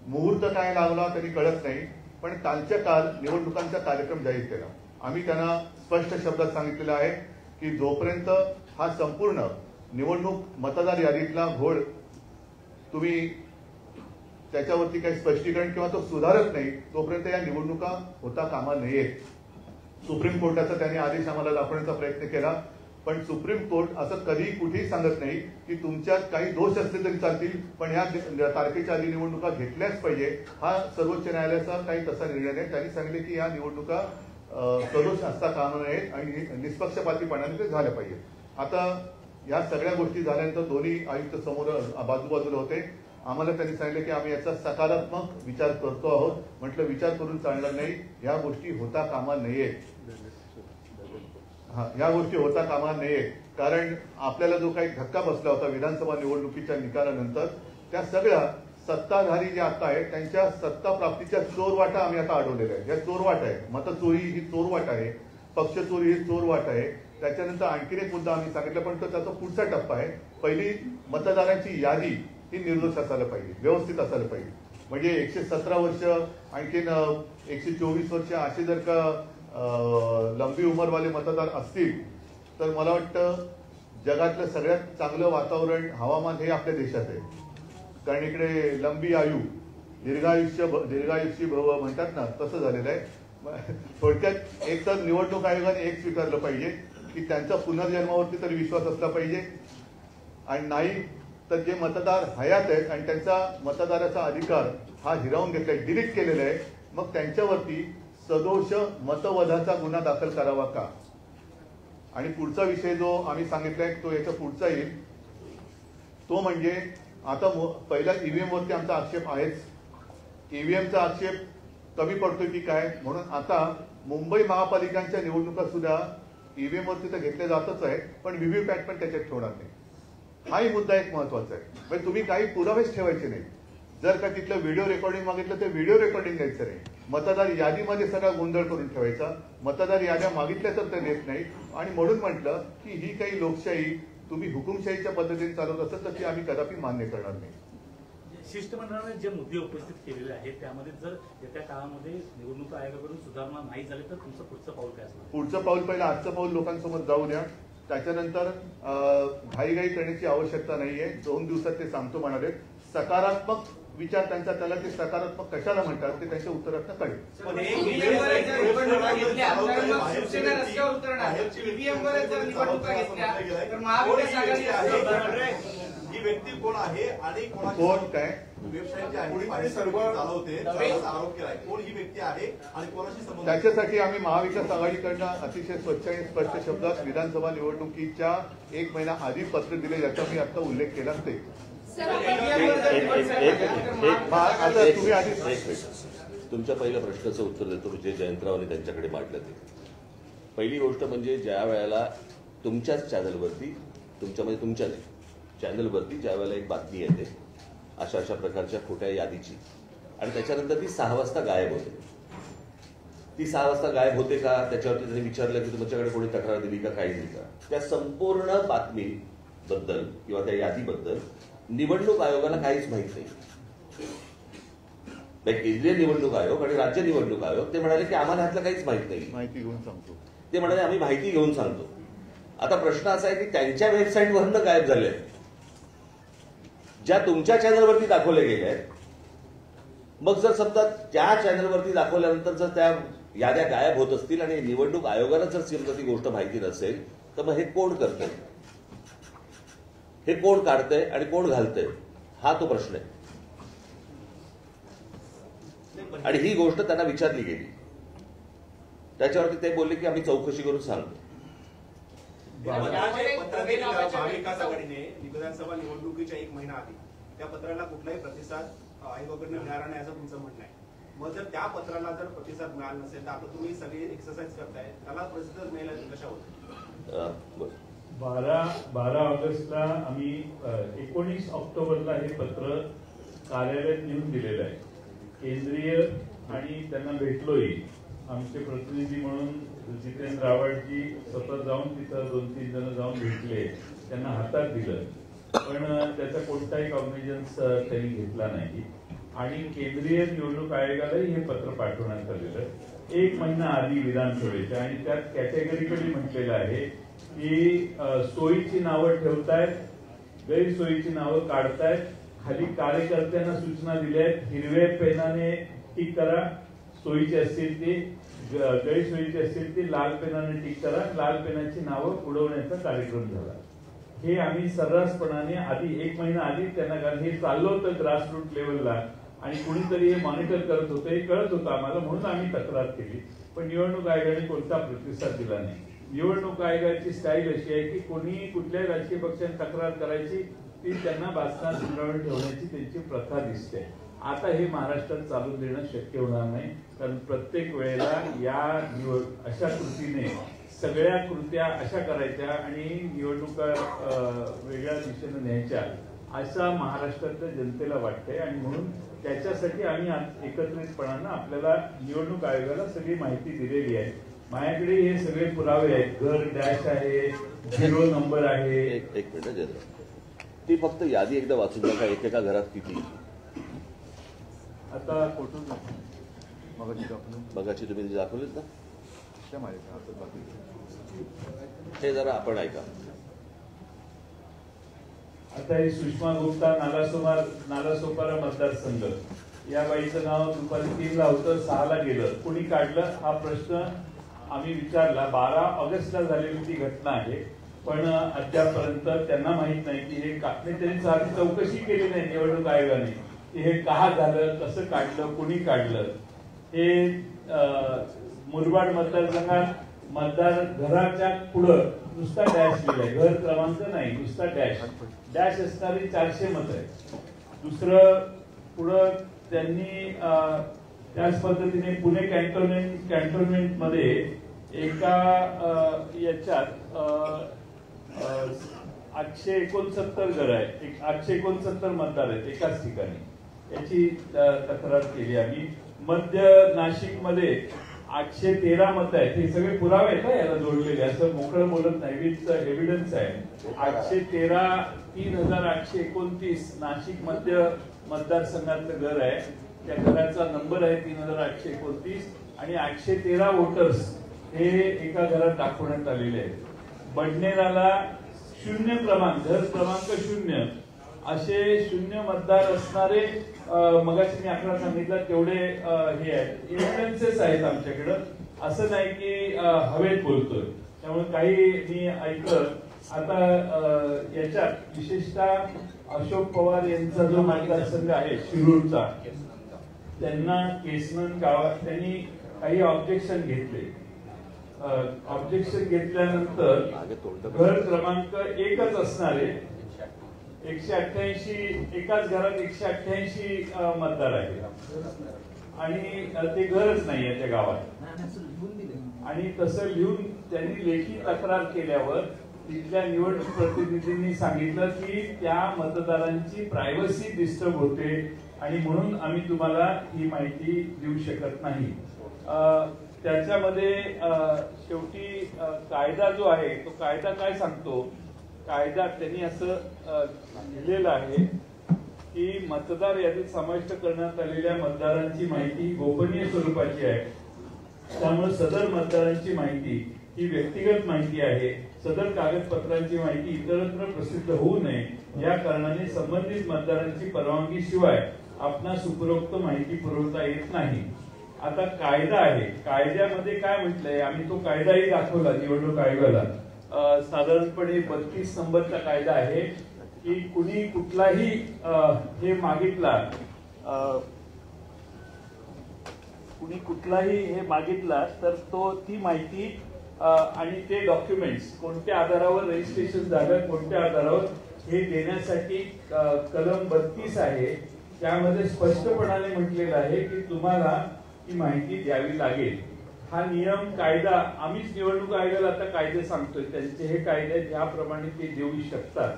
मुहूर्त काय लागला तरी कळत नाही, पण कालच्या काल निवडणुकांचा कार्यक्रम जाहीर केला. आम्ही त्यांना स्पष्ट शब्दात सांगितलेलं आहे की जोपर्यंत हा संपूर्ण निवडणूक मतदार यादीतला घोळ तुम्ही त्याच्यावरती काही स्पष्टीकरण किंवा तो सुधारत नाही तोपर्यंत या निवडणुका होता कामा नयेत. सुप्रीम कोर्टाचा त्यांनी आदेश आम्हाला दाखवण्याचा प्रयत्न केला, पण सुप्रीम कोर्ट असं कधी कुठेही सांगत नाही की तुमच्यात काही दोष असले तरी चालतील, पण या तारखेच्या आधी निवडणुका घेतल्याच पाहिजे. हा सर्वोच्च न्यायालयाचा काही तसा निर्णय नाही. त्यांनी सांगितले की या निवडणुका सदोष असता कामा नयेत आणि निष्पक्षपातीपणाने ते झाल्या पाहिजे. आता या सगळ्या गोष्टी झाल्यानंतर दोन्ही आयुक्त समोर बाजूबाजूला होते. आम्हाला त्यांनी सांगितलं की आम्ही याचा सकारात्मक विचार करतो आहोत. म्हटलं विचार करून चालणार नाही, या गोष्टी होता कामा नयेत. या गोष्टी होता कामा नयेत, कारण आपल्याला जो काही धक्का बसला होता विधानसभा निवडणुकीच्या निकालानंतर, त्या सगळ्या सत्ताधारी जे आता आहेत त्यांच्या सत्ता प्राप्तीच्या चोरवाटा आम्ही आता अडवलेल्या आहे. या चोरवाट आहे, मतचोरी ही चोरवाट आहे, पक्षचोरी ही चोरवाट आहे. त्याच्यानंतर आणखीन एक मुद्दा आम्ही सांगितलं, पण तो त्याचा पुढचा टप्पा आहे. पहिली मतदारांची यादी ही निर्दोष असायला पाहिजे, व्यवस्थित असायला पाहिजे. म्हणजे 117 वर्ष आणखीन 124 वर्ष असे जर का लंबी उमरवाले मतदार असतील तर मला वाटतं जगातलं सगळ्यात चांगलं वातावरण, हवामान हे आपल्या देशात आहे. कारण इकडे लंबी आयु, दीर्घायुष्य भव म्हणतात ना, तसं झालेलं आहे. थोडक्यात एक तर निवडणूक आयोगाने एक स्वीकारलं पाहिजे की त्यांचा पुनर्जन्मावरती तरी विश्वास असला पाहिजे, आणि नाही तर जे मतदार हयात आहेत आणि त्यांचा मतदाराचा अधिकार हा हिरावून घेतलाय, डिलीट केलेला आहे, मग त्यांच्यावरती सदोष मतवधाचा गुन्हा दाखल करावा का. आणि पुढचा विषय जो आम्ही सांगितलाय तो याचा पुढचा येईल, तो म्हणजे आता पहिला ईव्हीएम वरती आमचा आक्षेप आहेच. ईव्हीएमचा आक्षेप कमी पडतोय की काय, म्हणून आता मुंबई महापालिकांच्या निवडणुका सुद्धा ईव्हीएम वरती तर घेतल्या जातच आहे, पण व्हीव्हीपॅट पण त्याच्यात ठेवणार नाही. हाही मुद्दा एक महत्वाचा आहे. म्हणजे तुम्ही काही पुरावेच ठेवायचे नाही. जर का तिथलं व्हिडिओ रेकॉर्डिंग मागितलं तर व्हिडिओ रेकॉर्डिंग द्यायचं नाही. मतदार यादीमध्ये सगळा गोंधळ करून ठेवायचा. मतदार याद्या मागितल्या तर ते देत नाही. आणि म्हणून म्हटलं की ही काही लोकशाही तुम्ही हुकुमशाहीच्या पद्धतीने चालवत असेल तर ती आम्ही कदापि मान्य करणार नाही. शिष्टमंडळाने जे मुद्दे उपस्थित केलेले आहेत त्यामध्ये जर येत्या काळामध्ये निवडणूक आयोगाकडून सुधारणा नाही झाली तर तुमचं पुढचं पाऊल काय असणार? पुढचं पाऊल पहिलं आजचं पाऊल लोकांसमोर जाऊ द्या. त्याच्यानंतर घाईघाई करण्याची आवश्यकता नाहीये. 2 दिवसात ते सांगतो म्हणाले. सकारात्मक विचार त्यांचा, त्याला ते सकारात्मक कशाला म्हणतात ते त्यांच्या उत्तरातनं कळेल. ही व्यक्ती कोण आहे आणि कोण काय त्याच्यासाठी आम्ही महाविकास आघाडीकडनं अतिशय स्वच्छ आणि स्पष्ट शब्दात विधानसभा निवडणुकीच्या 1 महिना आधी पत्र दिले, याचा मी आता उल्लेख केला. ते आता तुम्ही आधी तुमच्या पहिल्या प्रश्नाचं उत्तर देतो जे जयंतरावांनी त्यांच्याकडे मांडलं ते. पहिली गोष्ट म्हणजे ज्या वेळेला तुमच्याच चॅनलवरती, तुमच्यामध्ये तुमच्या नाही चॅनलवरती ज्या वेळेला एक बातमी येते अशा अशा प्रकारच्या खोट्या यादीची, आणि त्याच्यानंतर ती 6 वाजता गायब होते. ती 6 वाजता गायब होते का त्याच्यावरती त्यांनी विचारलं की तुमच्याकडे कोणी तक्रार दिली का, काही दिली का. त्या संपूर्ण बातमीबद्दल किंवा त्या यादीबद्दल निवडणूक आयोगाला काहीच माहित नाही. केंद्रीय निवडणूक आयोग आणि राज्य निवडणूक आयोग ते म्हणाले की आम्हाला ह्यातलं काहीच माहित नाही, माहिती घेऊन सांगतो. ते म्हणाले आम्ही माहिती घेऊन सांगतो. आता प्रश्न असा आहे की त्यांच्या वेबसाईटवरनं गायब झाले, ज्या तुमच्या चॅनलवरती दाखवले गेले आहेत. मग जर समजा त्या चॅनलवरती दाखवल्यानंतर जर त्या याद्या गायब होत असतील आणि निवडणूक आयोगाला जर समजा ती गोष्ट माहिती नसेल तर मग हे कोण करतंय, हे कोण काढतंय आणि कोण घालतंय, हा तो प्रश्न आहे. आणि ही गोष्ट त्यांना विचारली गेली. त्याच्यावरती ते बोलले की आम्ही चौकशी करून सांगतो. महाविकास आघाडीने विधानसभा निवडणुकीच्या 1 महिना आधी त्या पत्राला कुठलाही प्रतिसाद आयोगाकडून मिळाला नाही असं तुमचं म्हणणं आहे. मग जर त्या पत्राला जर प्रतिसाद मिळाला नसेल तर आता तुम्ही सगळी एक्सरसाइज करताय, त्याला प्रतिसाद मिळाला कशा होत? 12 ऑगस्टला आम्ही 19 ऑक्टोबरला हे पत्र कार्यालयात नेऊन दिलेलं आहे. केंद्रीय आणि त्यांना भेटलोही. आमचे प्रतिनिधी म्हणून जितेंद्र आव्हाडजी स्वतः जाऊन तिथं 2-3 जण जाऊन भेटले, त्यांना हातात दिलं, पण त्याचा कोणताही कॉग्निजन्स त्यांनी घेतला नाही. आणि केंद्रीय निवडणूक आयोगालाही हे पत्र पाठवण्यात आलेलं 1 महिना आधी विधानसभेच्या, आणि त्यात कॅटेगरिकली म्हटलेलं आहे की सोयीची नावं ठेवतायत, गैरसोयीची नावं काढतायत, खाली कार्यकर्त्यांना सूचना दिल्या आहेत, हिरव्या पेनाने टिक करा, सोयीची असतील ती, गैरसोयीची असतील ती लाल पेनाने टिक करा, लाल पेनाची नावं उडवण्याचा कार्यक्रम झाला. हे आम्ही सर्रासपणाने आधी 1 महिना आधी त्यांना, कारण हे चाललं होतं ग्रासरूट लेवलला आणि कुणीतरी हे मॉनिटर करत होतं, हे कळत होतं आम्हाला, म्हणून आम्ही तक्रार केली. पण निवडणूक आयोगाने कोणता प्रतिसाद दिला नाही. निवडणूक आयोगाची स्टाईल अशी आहे की कोणी कुठल्याही राजकीय पक्षाने तक्रार करायची, ती त्यांना बाजकात गुंडाळून ठेवण्याची त्यांची प्रथा दिसते. आता हे महाराष्ट्रात चालून देणं शक्य होणार नाही, कारण प्रत्येक वेळेला या अशा कृतीने सगळ्या कृत्या अशा करायच्या आणि निवडणुका वेगळ्या दिशेने न्यायच्या, असा महाराष्ट्रातल्या जनतेला वाटतंय. आणि म्हणून त्याच्यासाठी आम्ही एकत्रितपणानं आपल्याला निवडणूक आयोगाला सगळी माहिती दिलेली आहे. माझ्याकडे हे सगळे पुरावे आहेत. घर डॅश आहे, 0 नंबर आहे. एक मिनिट, ती फक्त यादी एकदा वाचून नका, एकेका घरात किती. आता मगाची तुम्ही दाखवलीत ना, हे जरा आपण ऐका. आता हे सुषमा गुप्ता, नालासोपारा मतदारसंघ, या बाईचं नाव दुपारी 3ला होतं, 6ला गेलं. कुणी काढलं हा प्रश्न आम्ही विचारला. 12 ऑगस्टला झालेली ती घटना आहे, पण अद्यापर्यंत त्यांना माहित नाही की हे त्यांनी साधी चौकशी केली नाही निवडणूक आयोगाने की हे का झालं, कसं काढलं, कुणी काढलं. हे मुरबाड मतदारसंघात मतदार घराच्या पुढं नुसता डॅश लिहिलाय, घर क्रमांक नाही, नुसता डॅश असणारी 400 मतं आहेत. दुसरं पुढं त्यांनी त्याच पद्धतीने पुणे कॅन्टोन्मेंट मध्ये एका याच्यात 869 घर आहेत, 869 मतदार आहेत एकाच ठिकाणी, याची तक्रार केली आम्ही. मध्य नाशिक मध्ये 813 मतं आहेत. हे सगळे पुरावे आहेत ना याला जोडलेले, असं मोकळं बोलत नाही, विथ एव्हिडन्स आहे. 813 3829 नाशिक मध्य मतदारसंघातलं घर आहे. त्या घराचा नंबर आहे 3829 आणि 813 वोटर्स हे एका घरात दाखवण्यात आलेले आहेत. बडनेराला 0 क्रमांक, घर क्रमांक 0 असे 0 मतदार असणारे, मगाशी मी आकडा सांगितला तेवढे हे आहेत, एव्हिडन्सेस आहेत आमच्याकडं. असं नाही की हवेत बोलतोय. त्यामुळे काही मी ऐकलं. आता याच्यात विशेषतः अशोक पवार यांचा जो मतदारसंघ आहे शिरूरचा, त्यांना केसनन गावात त्यांनी काही ऑब्जेक्शन घेतले. ऑब्जेक्शन घेतल्यानंतर घर क्रमांक 1च असणारे 188, एकाच घरात 188 मतदार आहेत आणि ते घरच नाही आहे त्या गावात. आणि तसं लिहून त्यांनी लेखी तक्रार केल्यावर तिथल्या निवडणूक प्रतिनिधींनी सांगितलं की त्या मतदारांची प्रायव्हसी डिस्टर्ब होते आणि म्हणून आम्ही तुम्हाला ही माहिती देऊ शकत नाही. त्याच्यामध्ये शेवटी कायदा जो आहे तो कायदा काय सांगतो, कायदा त्यांनी असं लिहिलेलं आहे की मतदार यादीत समाविष्ट करण्यात आलेल्या मतदारांची माहिती गोपनीय स्वरूपाची आहे. त्यामुळे सदर मतदारांची माहिती ही व्यक्तिगत माहिती आहे. सदर कागदपत्रांची माहिती इतरत्र प्रसिद्ध होऊ नये या कारणाने संबंधित मतदारांची परवानगी शिवाय आपणास उपरोक्त माहिती पुरवता येत नाही. आता कायदा आहे, कायद्यामध्ये काय म्हटलंय, आम्ही तो कायदाही दाखवला निवडणूक आयोगाला. साधारणपणे 32 नंबरचा कायदा आहे की कुणी कुठलाही हे मागितला कुणी कुठलाही हे मागितला तर ती माहिती आणि ते डॉक्युमेंट्स कोणत्या आधारावर रजिस्ट्रेशन झालं, कोणत्या आधारावर हे देण्यासाठी कलम 32 आहे. त्यामध्ये स्पष्टपणाने म्हटलेलं आहे की तुम्हाला ही माहिती द्यावी लागेल. हा नियम कायदा आम्हीच निवडणूक आयोगाला आता कायदे सांगतोय, त्यांचे हे कायदे ज्याप्रमाणे ते देऊ शकतात.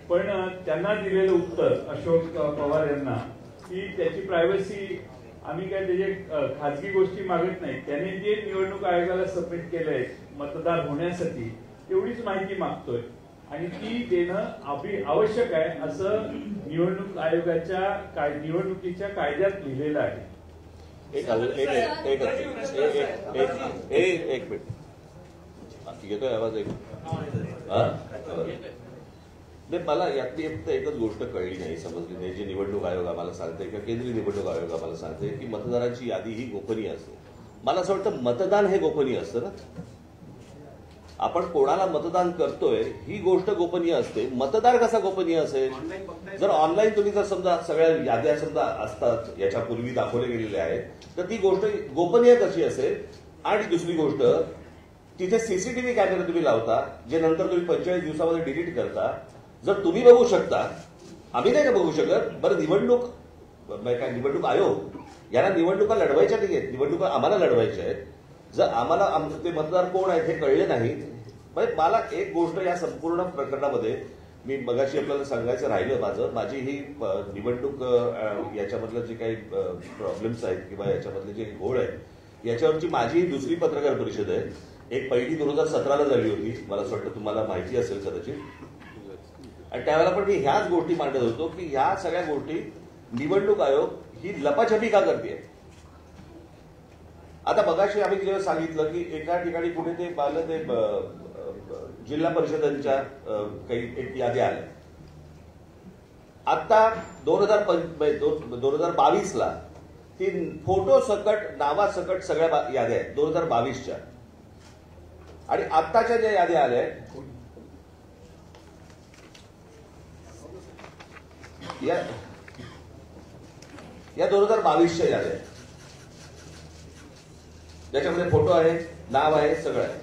पण त्यांना दिलेलं उत्तर अशोक पवार यांना की त्याची प्रायव्हसी आम्ही काय त्याचे खाजगी गोष्टी मागत नाही. त्यांनी जे निवडणूक आयोगाला सबमिट केलंय मतदार होण्यासाठी तेवढीच माहिती मागतोय आणि ती देणं आवश्यक आहे असं निवडणूक आयोगाच्या निवडणुकीच्या कायद्यात लिहिलेलं आहे. एक मिनिट येतोय आवाज? नाही, मला यातली फक्त एकच गोष्ट कळली नाही, समजली नाही. जे निवडणूक आयोग आम्हाला सांगते किंवा केंद्रीय निवडणूक आयोग आम्हाला सांगते की मतदारांची यादी ही गोपनीय असते. मला असं वाटतं मतदान हे गोपनीय असतं ना. आपण कोणाला मतदान करतोय ही गोष्ट गोपनीय असते. मतदार कसा गोपनीय असेल? जर ऑनलाईन तुम्ही जर समजा सगळ्या याद्या समजा असतात याच्यापूर्वी दाखवले गेलेले आहेत तर ती गोष्ट गोपनीय कशी असेल? आणि दुसरी गोष्ट, तिथे सीसीटीव्ही कॅमेरे तुम्ही लावता जे नंतर तुम्ही 45 दिवसामध्ये डिलीट करता. जर तुम्ही बघू शकता, आम्ही नाही का बघू शकत? बरं, निवडणूक आयोग यांना निवडणुका लढवायच्या नाही आहेत, निवडणुका आम्हाला लढवायच्या आहेत. जर आम्हाला ते मतदार कोण आहेत हे कळले नाही, म्हणजे मला एक गोष्ट या संपूर्ण प्रकरणामध्ये मी मगाशी आपल्याला सांगायचं राहिलं, माझी ही निवडणूक याच्यामधलं जे काही प्रॉब्लेम्स आहेत किंवा याच्यामधले जे घोळ आहेत याच्यावरची माझी दुसरी पत्रकार परिषद आहे. एक पहिली 2017ला झाली होती, मला असं वाटतं तुम्हाला माहिती असेल कदाचित. आणि त्यावेळेला पण मी ह्याच गोष्टी मांडत होतो की ह्या सगळ्या गोष्टी निवडणूक आयोग ही लपाछपी का करते. आता मगाशी आम्ही जेव्हा सांगितलं की एका ठिकाणी कुठे ते पाहिलं ते जिल्हा परिषदांच्या काही एक याद्या आल्या. आता 2022ला ती फोटो सकट नावासकट सगळ्या याद्या आहेत 2022च्या. आणि आत्ताच्या ज्या याद्या आल्या या 2022च्या याद्या आहेत, ज्याच्यामध्ये फोटो आहे, नाव आहे, सगळं आहे.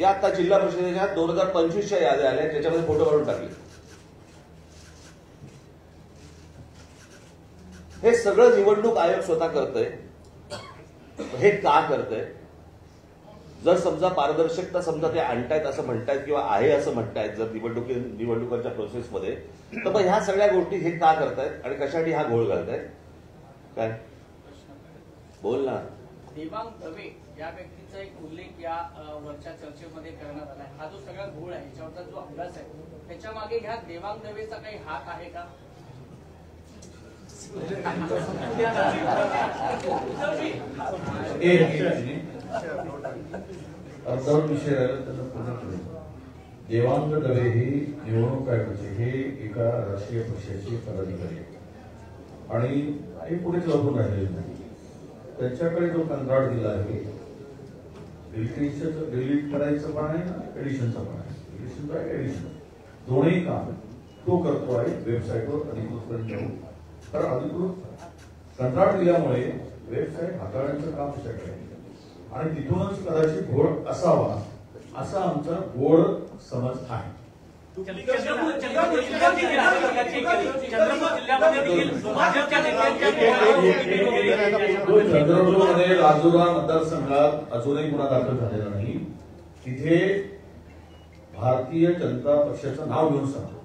या आता जिल्हा परिषदेच्या 2025च्या याद्या आल्या ज्याच्यामध्ये फोटो काढून टाकले. हे सगळं निवडणूक आयोग स्वतः करतंय. हे का करतंय? जर समजा पारदर्शकता समजा ते आणतायत असं म्हणतायत किंवा आहे असं म्हणतायत जर निवडणुकांच्या प्रोसेसमध्ये, तर मग ह्या सगळ्या गोष्टी हे का करतायत आणि कशासाठी हा घोळ घालतायत? काय बोल ना. देवांग दवे या व्यक्तीचा एक उल्लेख या वरच्या चर्चेमध्ये करण्यात आला. हा जो सगळा घोळ आहे याच्यावरचा जो अभ्यास आहे त्याच्या मागे ह्या देवांग दवेचा काही हात आहे का? अर्धवट विषय राहिला त्याला पूर्ण करेल. देवांग दवे हे निवडणूक आयोगाचे हे एका राष्ट्रीय पक्षाचे पदाधिकारी आहेत आणि हे पुढेच लपून राहिलेले नाही. त्यांच्याकडे जो कंत्राट दिला आहे डिलीट करायचं पण आहे ना एडिशनचं पण आहे. एडिशन दोन्ही काम तो करतो आहे वेबसाईटवर अधिकृत जाऊन. तर अधिकृत कंत्राट दिल्यामुळे वेबसाईट हाताळण्याचं काम त्याच्याकडे आहे आणि तिथूनच कदाचित घोळ असावा असा आमचा गोड समज आहे. चंद्रपूरमध्ये राजुरा मतदारसंघात अजूनही गुन्हा दाखल झालेला नाही. तिथे भारतीय जनता पक्षाचं नाव घेऊन सांगतो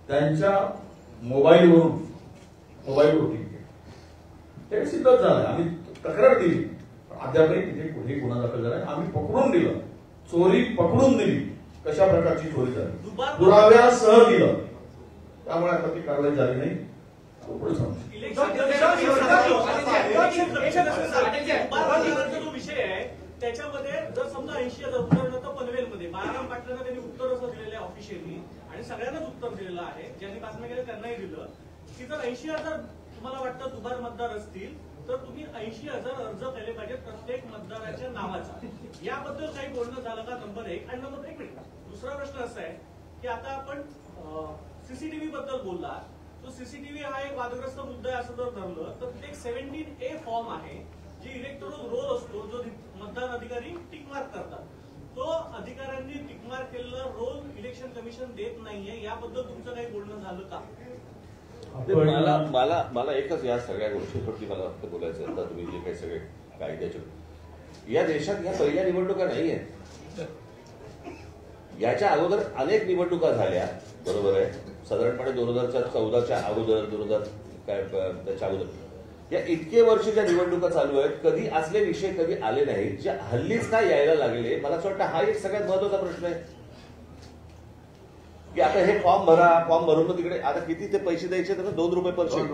त्यांच्या मोबाईलवरून ते सिद्धच झालं. आम्ही तक्रार दिली अद्यापही तिथे कुठेही गुन्हा दाखल झाला. आम्ही पकडून दिलं, चोरी पकडून दिली, कशा प्रकारची चोरी झाली पुराव्यासह दिलं. त्यामुळे आता ती कारवाई झाली नाही. पुढे जो विषय आहे त्याच्यामध्ये जर समजा 80,000 उदाहरणार्थ पनवेलमध्ये बाळाराम पाटलांना त्यांनी उत्तर असं दिलेलं आहे ऑफिशियली आणि सगळ्यांनाच उत्तर दिलेलं आहे. ज्यांनी बातम्या केल्या त्यांनाही दिलं की जर 80,000 तुम्हाला वाटतं दुबार मतदार असतील तर तुम्ही 80,000 अर्ज केले पाहिजेत प्रत्येक मतदाराच्या नावाचा. याबद्दल काही बोलणं झालं का? नंबर 1. आणि नंबर 1 मिनिट दुसरा प्रश्न असा आहे की आता आपण सीसीटीव्ही बद्दल बोलला. तो सीसीटीव्ही हा एक वादग्रस्त मुद्दा आहे असं जर धरलं तर एक 17A फॉर्म आहे जे इलेक्टोरल रोल असतो जो मतदान अधिकारी टिकमार्क करतात. तो अधिकाऱ्यांनी टिकमार्क केलेला रोल इलेक्शन कमिशन देत नाहीये. याबद्दल तुमचं काही बोलणं झालं का? मला एकच या सगळ्या गोष्टीवरती मला फक्त बोलायचं आहे. आता तुम्ही जे काही सगळे कायद्याचे या देशात या पहिल्या निवडणुका नाही आहेत. याच्या अगोदर अनेक निवडणुका झाल्या, बरोबर आहे, साधारणपणे 2014च्या अगोदर, 2000 काय त्याच्या अगोदर या इतके वर्ष ज्या निवडणुका चालू आहेत कधी असले विषय कधी आले नाहीत जे हल्लीच काय यायला लागले. मला असं वाटतं हा एक सगळ्यात महत्वाचा प्रश्न आहे की आता हे फॉर्म भरा, फॉर्म भरून मग तिकडे आता किती ते पैसे द्यायचे तर 2 रुपये पर शीट,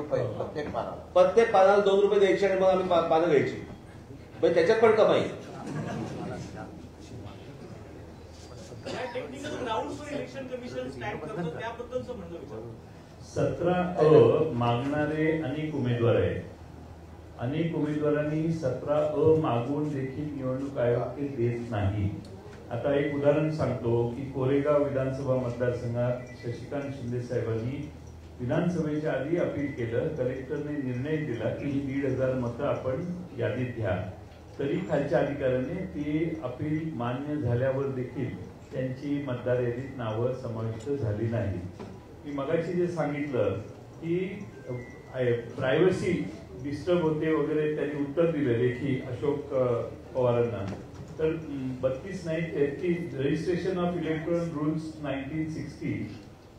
प्रत्येक पानाला 2 रुपये द्यायचे आणि मग आम्ही पानं घ्यायची. पण त्याच्यात पण कमाई. टेक्निकल ग्राउंड्सवर इलेक्शन कमिशन स्टँड करतं त्याबद्दलचं म्हणणं विचारलं. 17A मागणारे अनेक उमेदवार आहेत. अनेक उमेदवारांनी 17A मागून देखील निवडणूक आयोग ते देत नाही. आता एक उदाहरण सांगतो की कोरेगाव विधानसभा मतदारसंघात शशिकांत शिंदे साहेबांनी विधानसभेच्या आधी अपील केलं. कलेक्टरने निर्णय दिला की 1,500 मतं आपण यादीत घ्या. तरी खालच्या अधिकाऱ्याने ती अपील मान्य झाल्यावर देखील त्यांची मतदार यादीत नावं समाविष्ट झाली नाही. मी मगाशी जे सांगितलं की प्रायव्हसी डिस्टर्ब होते वगैरे त्यांनी उत्तर दिलं लेखी अशोक पवारांना. तर 32 नाही 33 रजिस्ट्रेशन ऑफ इलेक्ट्रॉनिक रूल्स 1960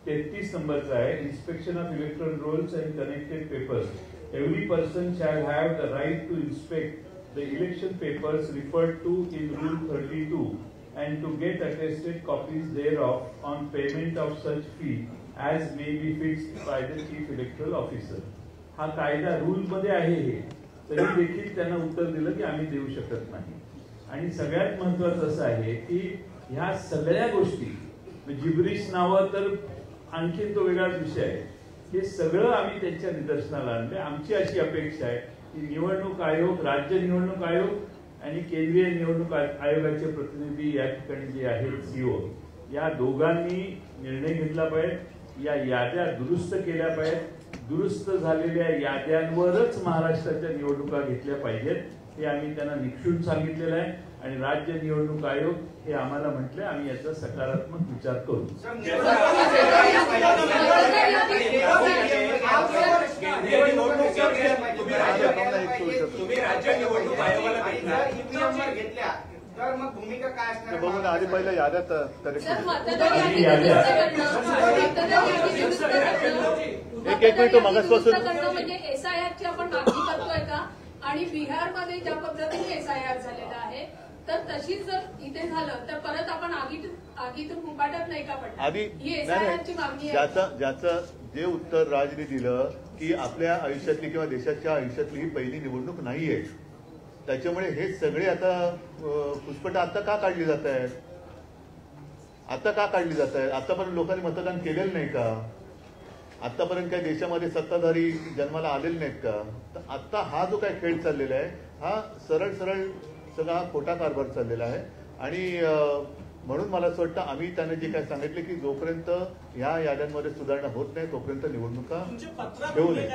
33 नंबरचा आहे. Inspection of electronic rolls and connected papers. Every person shall have the right to inspect the election papers referred to in Rule 32 and to get attested copies thereof on payment of such fee as may be fixed by the chief electoral officer. हा कायदा rule मध्ये आहे हे, तरी देखील त्यांना उत्तर दिलं की आम्ही देऊ शकत नाही. आणि सगळ्यात महत्वाचं असं आहे की ह्या सगळ्या गोष्टी जिब्रिश नावं तर आणखी तो वेगळाच विषय आहे. हे सगळं आम्ही त्यांच्या निदर्शनाला आणले. आमची अशी अपेक्षा आहे की निवडणूक आयोग, राज्य निवडणूक आयोग आणि केंद्रीय निवडणूक आयोगाचे प्रतिनिधी या ठिकाणी जे आहेत सीओ, या दोघांनी निर्णय घेतला पाहिजे. या याद्या दुरुस्त केल्या पाहिजेत. दुरुस्त झालेल्या याद्यांवरच महाराष्ट्राच्या निवडणुका घेतल्या पाहिजेत हे आम्ही त्यांना निक्षून सांगितलेलं आहे. आणि राज्य निवडणूक आयोग हे आम्हाला म्हटले आम्ही याचा सकारात्मक विचार करू. तुम्ही राज्य निवडणूक आयोगाला घेतल्या तर मग भूमिका काय असणार? बघून आधी पहिल्या याद्यात एक मिनिट मागासपासून म्हणजे SIR आपण मागणी करतोय का? आणि बिहारमध्ये ज्या पद्धतीने SIR झालेला आहे तर तशीच जर इथे झालं तर परत आपण आगीतून मुकाट्यात नाही का पडणार? आधी ज्याचं जे उत्तर राजने दिलं की आपल्या आयुष्यातली किंवा देशाच्या आयुष्यातली ही पहिली निवडणूक नाहीये, त्याच्यामुळे हे सगळे आता पुष्पट आता का काढली जात आहेत? आता का काढली जात आहेत? आतापर्यंत लोकांनी मतदान केलेलं नाही का? आतापर्यंत काही देशामध्ये सत्ताधारी जन्माला आलेले नाहीत का? तर आता हा जो काही खेळ चाललेला आहे हा सरळ सगळा खोटा कारभार चाललेला आहे. आणि म्हणून मला असं वाटतं आम्ही त्यांना जे काय सांगितले की जोपर्यंत ह्या याद्यांमध्ये सुधारणा होत नाही तोपर्यंत निवडणुका घेऊ नये.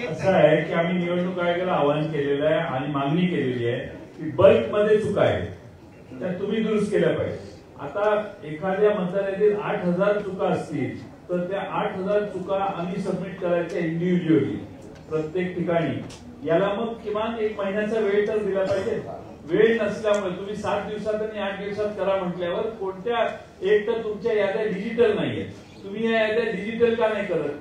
असं आहे की आम्ही निवडणूक आयोगाला आवाहन केलेलं आहे आणि मागणी केलेली आहे की बल्कमध्ये चुका आहेत त्या तुम्ही दुरुस्त केल्या पाहिजे. आता एखाद्या मतदारातील 8,000 चुका असतील तर त्या 8,000 चुका आम्ही सबमिट करायच्या इंडिव्हिज्युअली प्रत्येक ठिकाणी. याला मग किमान 1 महिन्याचा वेळ तर दिला पाहिजे. वेळ नसल्यामुळे तुम्ही 7 दिवसात आणि 8 दिवसात करा म्हटल्यावर कोणत्या एक तर तुमच्या याद्या डिजिटल नाहीये. तुम्ही या याद्या डिजिटल का नाही करत?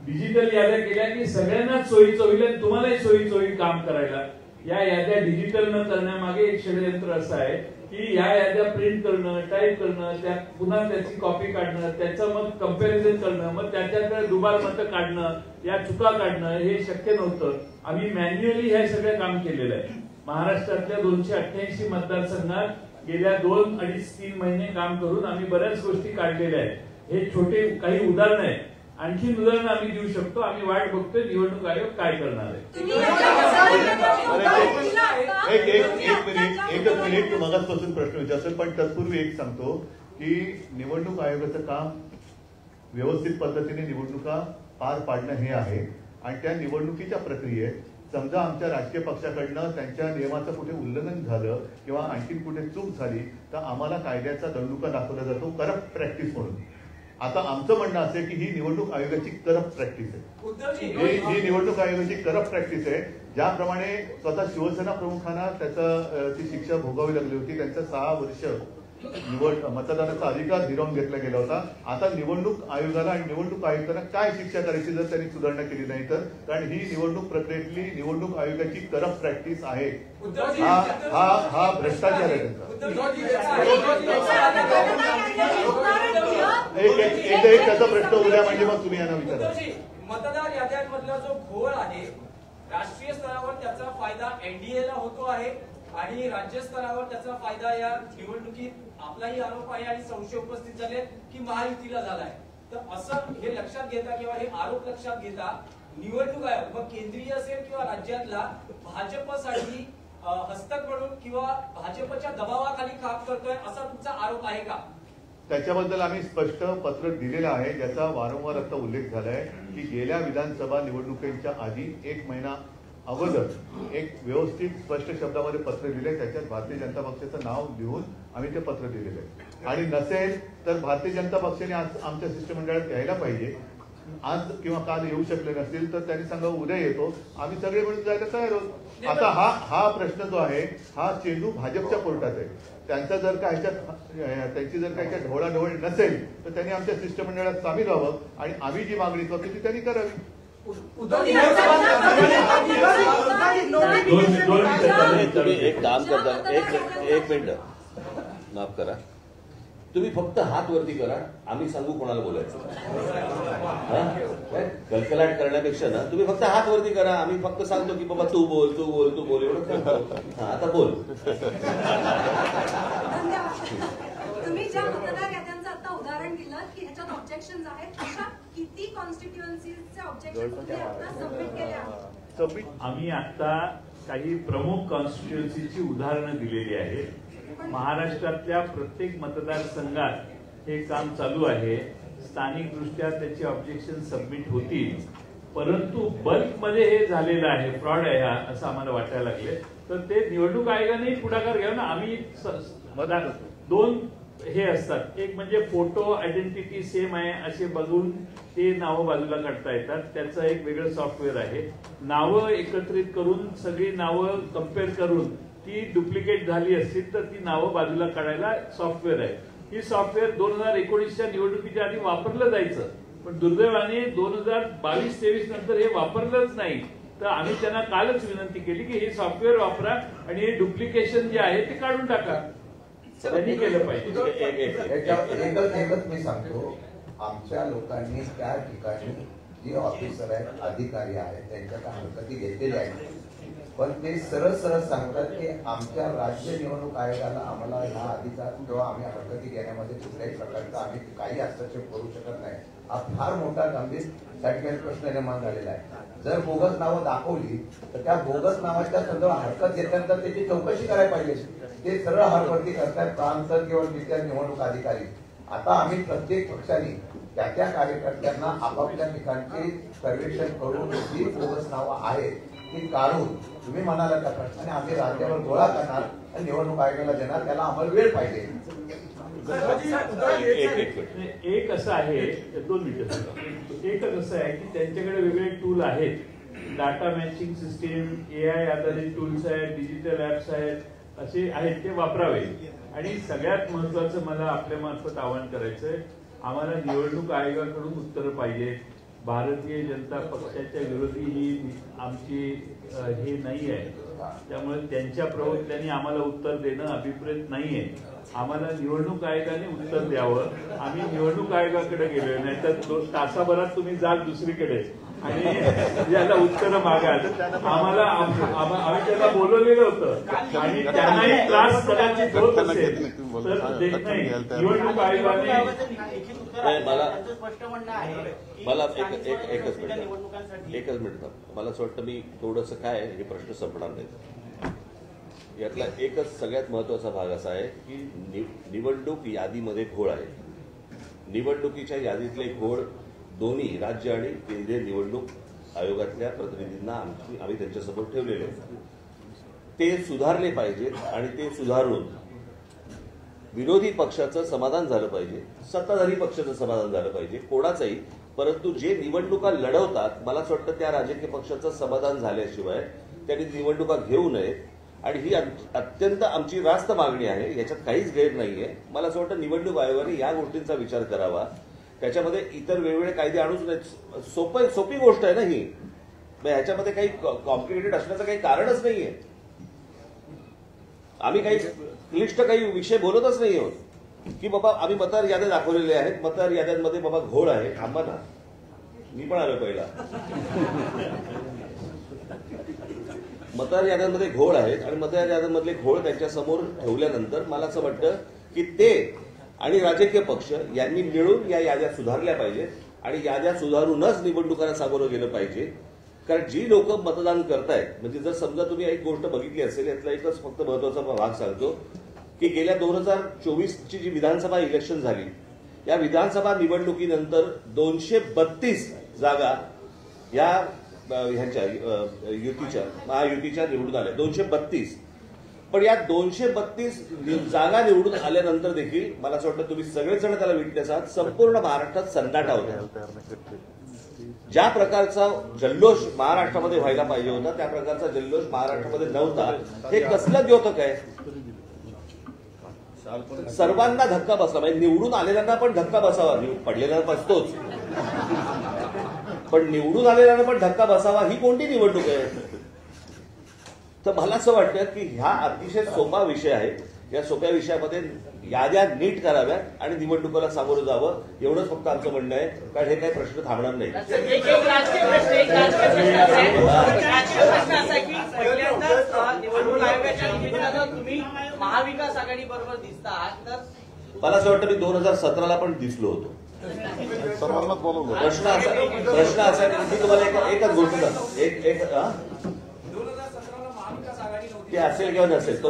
डिजिटल याद्या केल्या की सगळ्यांनाच सोयीचं होईल आणि तुम्हालाही सोयीचं होईल काम करायला. या याद्या डिजिटल न करण्यामागे एक षडयंत्र असं आहे की या याद्या प्रिंट करणं, टाईप करणं, त्या पुन्हा त्याची कॉपी काढणं, त्याचं मग कंपॅरिझन करणं, मग त्याच्याकडे दुबार मतं काढणं, या चुका काढणं हे शक्य नव्हतं. आम्ही मॅन्युअली हे सगळं काम केलेलं आहे. महाराष्ट्रातल्या 288 मतदारसंघात गेल्या 2-2.5-3 महिने काम करून आम्ही बऱ्याच गोष्टी काढलेल्या आहेत. हे छोटे काही उदाहरण आहेत. आणखी उदाहरण आम्ही देऊ शकतो. आम्ही वाट बघतोय निवडणूक आयोग काय करणार आहे. एकच मिनिट मगाचपासून प्रश्न विचारतो, पण तत्पूर्वी एक सांगतो की निवडणूक आयोगाचं काम व्यवस्थित पद्धतीने निवडणुका पार पाडणं हे आहे. आणि त्या निवडणुकीच्या प्रक्रियेत समजा आमच्या राजकीय पक्षाकडनं त्यांच्या नियमाचं कुठे उल्लंघन झालं किंवा आणखी कुठे चूक झाली तर आम्हाला कायद्याचा दंडुका दाखवला जातो करप्ट प्रॅक्टिस म्हणून. आता आमचं म्हणणं असं की ही निवडणूक आयोगाची करप्ट प्रॅक्टिस आहे. ही निवडणूक आयोगाची करप्ट प्रॅक्टिस आहे. ज्याप्रमाणे स्वतः शिवसेना प्रमुखांना ती शिक्षा भोगावी लागली होती. त्यांचं 6 वर्ष मतदानाचा अधिकार हिरावून घेतला गेला होता. आता निवडणूक आयोगाला आणि निवडणूक आयुक्तांना काय शिक्षा करायची जर त्यांनी सुधारणा केली नाही तर. कारण ही निवडणूक प्रक्रियेतली निवडणूक आयोगाची करप्ट प्रॅक्टिस आहे. हा भ्रष्टाचार आहे त्यांचा. एक त्याचा प्रश्न उद्या म्हणजे मग तुम्ही यांना विचारा. मतदार याद्यांमधला जो घोळ आहे राष्ट्रीय स्तरावर त्याचा फायदा एनडीएला होतो आहे आणि राज्य स्तरावर त्याचा फायदा या निवडणुकीत आपलाही आरोप आहे आणि संशय उपस्थित झाले की महायुतीला झालाय. तर असं हे लक्षात घेता किंवा हे आरोप लक्षात घेता निवडणूक आयोग मग केंद्रीय असेल किंवा राज्यातला भाजपसाठी हस्तक म्हणून किंवा भाजपच्या दबावाखाली काम करतोय असा तुमचा आरोप आहे का? त्याच्याबद्दल आम्ही स्पष्ट पत्र दिलेलं आहे ज्याचा वारंवार आता उल्लेख झालाय की गेल्या विधानसभा निवडणुकीच्या आधी 1 महिना अगोदर एक व्यवस्थित स्पष्ट शब्दामध्ये पत्र दिले. त्याच्यात भारतीय जनता पक्षाचं नाव लिहून आम्ही ते पत्र दिलेलं आहे. आणि नसेल तर भारतीय जनता पक्षाने आज आमच्या शिष्टमंडळात यायला पाहिजे. आज किंवा काल येऊ शकले नसतील तर त्यांनी सांगा उद्या येतो. आम्ही सगळे मिळून जायला तयार आहोत. आता हा प्रश्न जो आहे हा चेंडू भाजपच्या कोर्टात आहे. त्यांचा जर का त्यांची जर काही ढवळाढवळ नसेल तर त्यांनी आमच्या शिष्टमंडळात सामील व्हावं आणि आम्ही जी मागणी करतो ती त्यांनी करावी. तुम्ही एक काम करता, एक मिनिट माफ करा, तुम्ही फक्त हात वरती करा. आम्ही सांगू कोणाला बोलायचं. कलकलाट करण्यापेक्षा ना तुम्ही फक्त हात वरती करा. आम्ही फक्त सांगतो की बाबा तू बोल तू बोल तू बोल एवढं. आता बोल. तुम्ही ज्या मतदार याद्यांचं आता उदाहरण दिलं की ह्याच्यात ऑब्जेक्शन आहेत अशा किती कॉन्स्टिट्युएन्सीचे ऑब्जेक्शन तुम्ही आता सबमिट केले आहेत? आम्ही आता काही प्रमुख कॉन्स्टिट्युएन्सीची उदाहरणं दिलेली आहेत. महाराष्ट्रातल्या प्रत्येक मतदारसंघात हे काम चालू आहे. स्थानिक दृष्ट्या त्याची ऑब्जेक्शन सबमिट होतील. परंतु बल्कमध्ये हे झालेलं आहे, फ्रॉड आहे हा असं आम्हाला वाटायला लागले. तर ते निवडणूक आयोगाने पुढाकार घ्यावा ना. आम्ही 2 हे असतात. एक म्हणजे फोटो आयडेंटिटी सेम आहे असे बघून ते नावं बाजूला काढता येतात. त्याचं एक वेगळं सॉफ्टवेअर आहे. नावं एकत्रित करून सगळी नावं कम्पेअर करून ती डुप्लिकेट झाली असतील तर ती नावं बाजूला काढायला सॉफ्टवेअर आहे. ही सॉफ्टवेअर 2019च्या निवडणुकीच्या आधी वापरलं जायचं. पण दुर्दैवाने 2022-23 नंतर हे वापरलंच नाही. तर आम्ही त्यांना कालच विनंती केली की हे सॉफ्टवेअर वापरा आणि हे डुप्लिकेशन जे आहे ते काढून टाका. त्यांनी केलं पाहिजे. एकच मी सांगतो, आमच्या लोकांनी त्या ठिकाणी जे ऑफिसर आहेत अधिकारी आहेत त्यांच्या हरकती घेतलेल्या आहेत. पण ते सरळ सरळ सांगतात की आमच्या राज्य निवडणूक आयोगाला आम्हाला हा अधिकार किंवा आम्ही हरकती घेण्यामध्ये कुठल्याही प्रकारचा आम्ही काही हस्तक्षेप करू शकत नाही. हा फार मोठा गंभीर ठिकाणी प्रश्न निर्माण झालेला आहे. जर बोगस नावं दाखवली तर त्या बोगस नावाच्या संदर्भात हरकत घेतल्यानंतर त्याची चौकशी करायला पाहिजे. ते सरळ हरकती करतात प्रांत किंवा तिथल्या निवडणूक अधिकारी. आता आम्ही प्रत्येक पक्षाने त्या कार्यकर्त्यांना आपापल्या ठिकाणचे सर्वेक्षण करून जी बोगस नावं आहेत ती काढून तुम्ही म्हणाला त्या प्रश्नाने आम्ही राज्यावर गोळा करणार आणि निवडणूक आयोगाला देणार. त्याला आम्हाला वेळ पाहिजे. एक असं आहे, 2 मिनिटं. एकच असं आहे की त्यांच्याकडे वेगळे टूल आहेत. डाटा मॅचिंग सिस्टीम, AI आधारित टूल्स आहेत, डिजिटल ऍप्स आहेत, असे आहेत ते वापरावे. आणि सगळ्यात महत्वाचं मला आपल्या मार्फत आवाहन करायचंय, आम्हाला निवडणूक आयोगाकडून उत्तर पाहिजे. भारतीय जनता पक्षाच्या विरोधी ही आमची हे नाही आहे. त्यामुळे त्यांच्या प्रवक्त्यांनी आम्हाला उत्तर देणं अभिप्रेत नाहीये. आम्हाला निवडणूक आयोगाने उत्तर द्यावं. आम्ही निवडणूक आयोगाकडे गेलोय, नाहीतर तासाभरात तुम्ही जाल दुसरीकडे आणि याला उत्तर मागाल. आम्हाला आम्ही त्याला बोलवलेलं होतं आणि त्यांनाही त्रास कदाचित होत असेल तर देत नाही. निवडणूक आयोगाने एकच मिनिट मला असं वाटतं मी थोडंसं काय हे प्रश्न संपणार नाही. यातला एकच सगळ्यात महत्वाचा भाग असा आहे की निवडणूक यादीमध्ये घोळ आहे. निवडणुकीच्या यादीतले घोळ दोन्ही राज्य आणि केंद्रीय निवडणूक आयोगातल्या प्रतिनिधींना आम्ही त्यांच्यासमोर ठेवलेले ते सुधारले पाहिजेत आणि ते सुधारून विरोधी पक्षाचं समाधान झालं पाहिजे, सत्ताधारी पक्षाचं समाधान झालं पाहिजे, कोणाचंही. परंतु जे निवडणुका लढवतात मला असं वाटतं त्या राजकीय पक्षाचं समाधान झाल्याशिवाय त्यांनी निवडणुका घेऊ नयेत. आणि ही अत्यंत आमची रास्त मागणी आहे, याच्यात काहीच गैर नाहीये. मला असं वाटतं निवडणूक आयोगाने या गोष्टींचा विचार करावा. त्याच्यामध्ये इतर वेगवेगळे कायदे आणूच नाहीत. सोपी गोष्ट आहे ना ही. ह्याच्यामध्ये काही कॉम्प्लिकेटेड असण्याचं काही कारणच नाहीये. आम्ही काही क्लिष्ट काही विषय बोलतच नाही आहोत की बाबा आम्ही मतदार याद्या दाखवलेल्या आहेत, मतदार याद्यांमध्ये बाबा घोळ आहे. थांबा ना, मी पण आलो पहिला. मतदार याद्यांमध्ये घोळ आहेत आणि मतदार याद्यांमधले घोळ त्यांच्यासमोर ठेवल्यानंतर मला असं वाटतं की ते आणि राजकीय पक्ष यांनी मिळून या याद्या सुधारल्या पाहिजेत आणि याद्या सुधारूनच निवडणुकांना सामोरं गेलं पाहिजे. कारण जी लोक मतदान करतायत, म्हणजे जर समजा तुम्ही एक गोष्ट बघितली असेल, यातला एकच फक्त महत्वाचा भाग सांगतो की गेल्या 2024ची जी विधानसभा इलेक्शन झाली, या विधानसभा निवडणुकीनंतर 232 जागा या ह्यांच्या युतीच्या महायुतीच्या निवडून आल्या. 232. पण या 232 जागा निवडून आल्यानंतर देखील मला असं वाटतं तुम्ही सगळेजण त्याला विटनेस आहात, संपूर्ण महाराष्ट्रात सन्नाटा होता. ज्या प्रकारचा जल्लोष महाराष्ट्रामध्ये व्हायला पाहिजे होता त्या प्रकारचा जल्लोष महाराष्ट्रामध्ये नव्हता. हे कसलं द्योतक आहे. सर्वांना धक्का बसला, म्हणजे निवडून आलेल्यांना पण धक्का बसावा. पडलेल्यांना बसतोच, पण निवडून आलेल्यांना पण धक्का बसावा ही कोणती निवडणूक आहे. तर मला असं वाटतं की हा अतिशय सोपा विषय आहे. या सोप्या विषयामध्ये याद्या नीट कराव्यात आणि निवडणुकीला सामोरं जावं, एवढंच फक्त आमचं म्हणणं आहे. कारण हे काही प्रश्न थांबणार नाही. निवडणूक आयोगाच्या निमित्तानं तुम्ही महाविकास आघाडी बरोबर दिसतात, तर मला असं वाटतं मी 2017ला पण दिसलो होतो. सर्वांनाच बोलवलं. प्रश्न असा मी तुम्हाला एकच गोष्ट ते असेल किंवा नसेल तो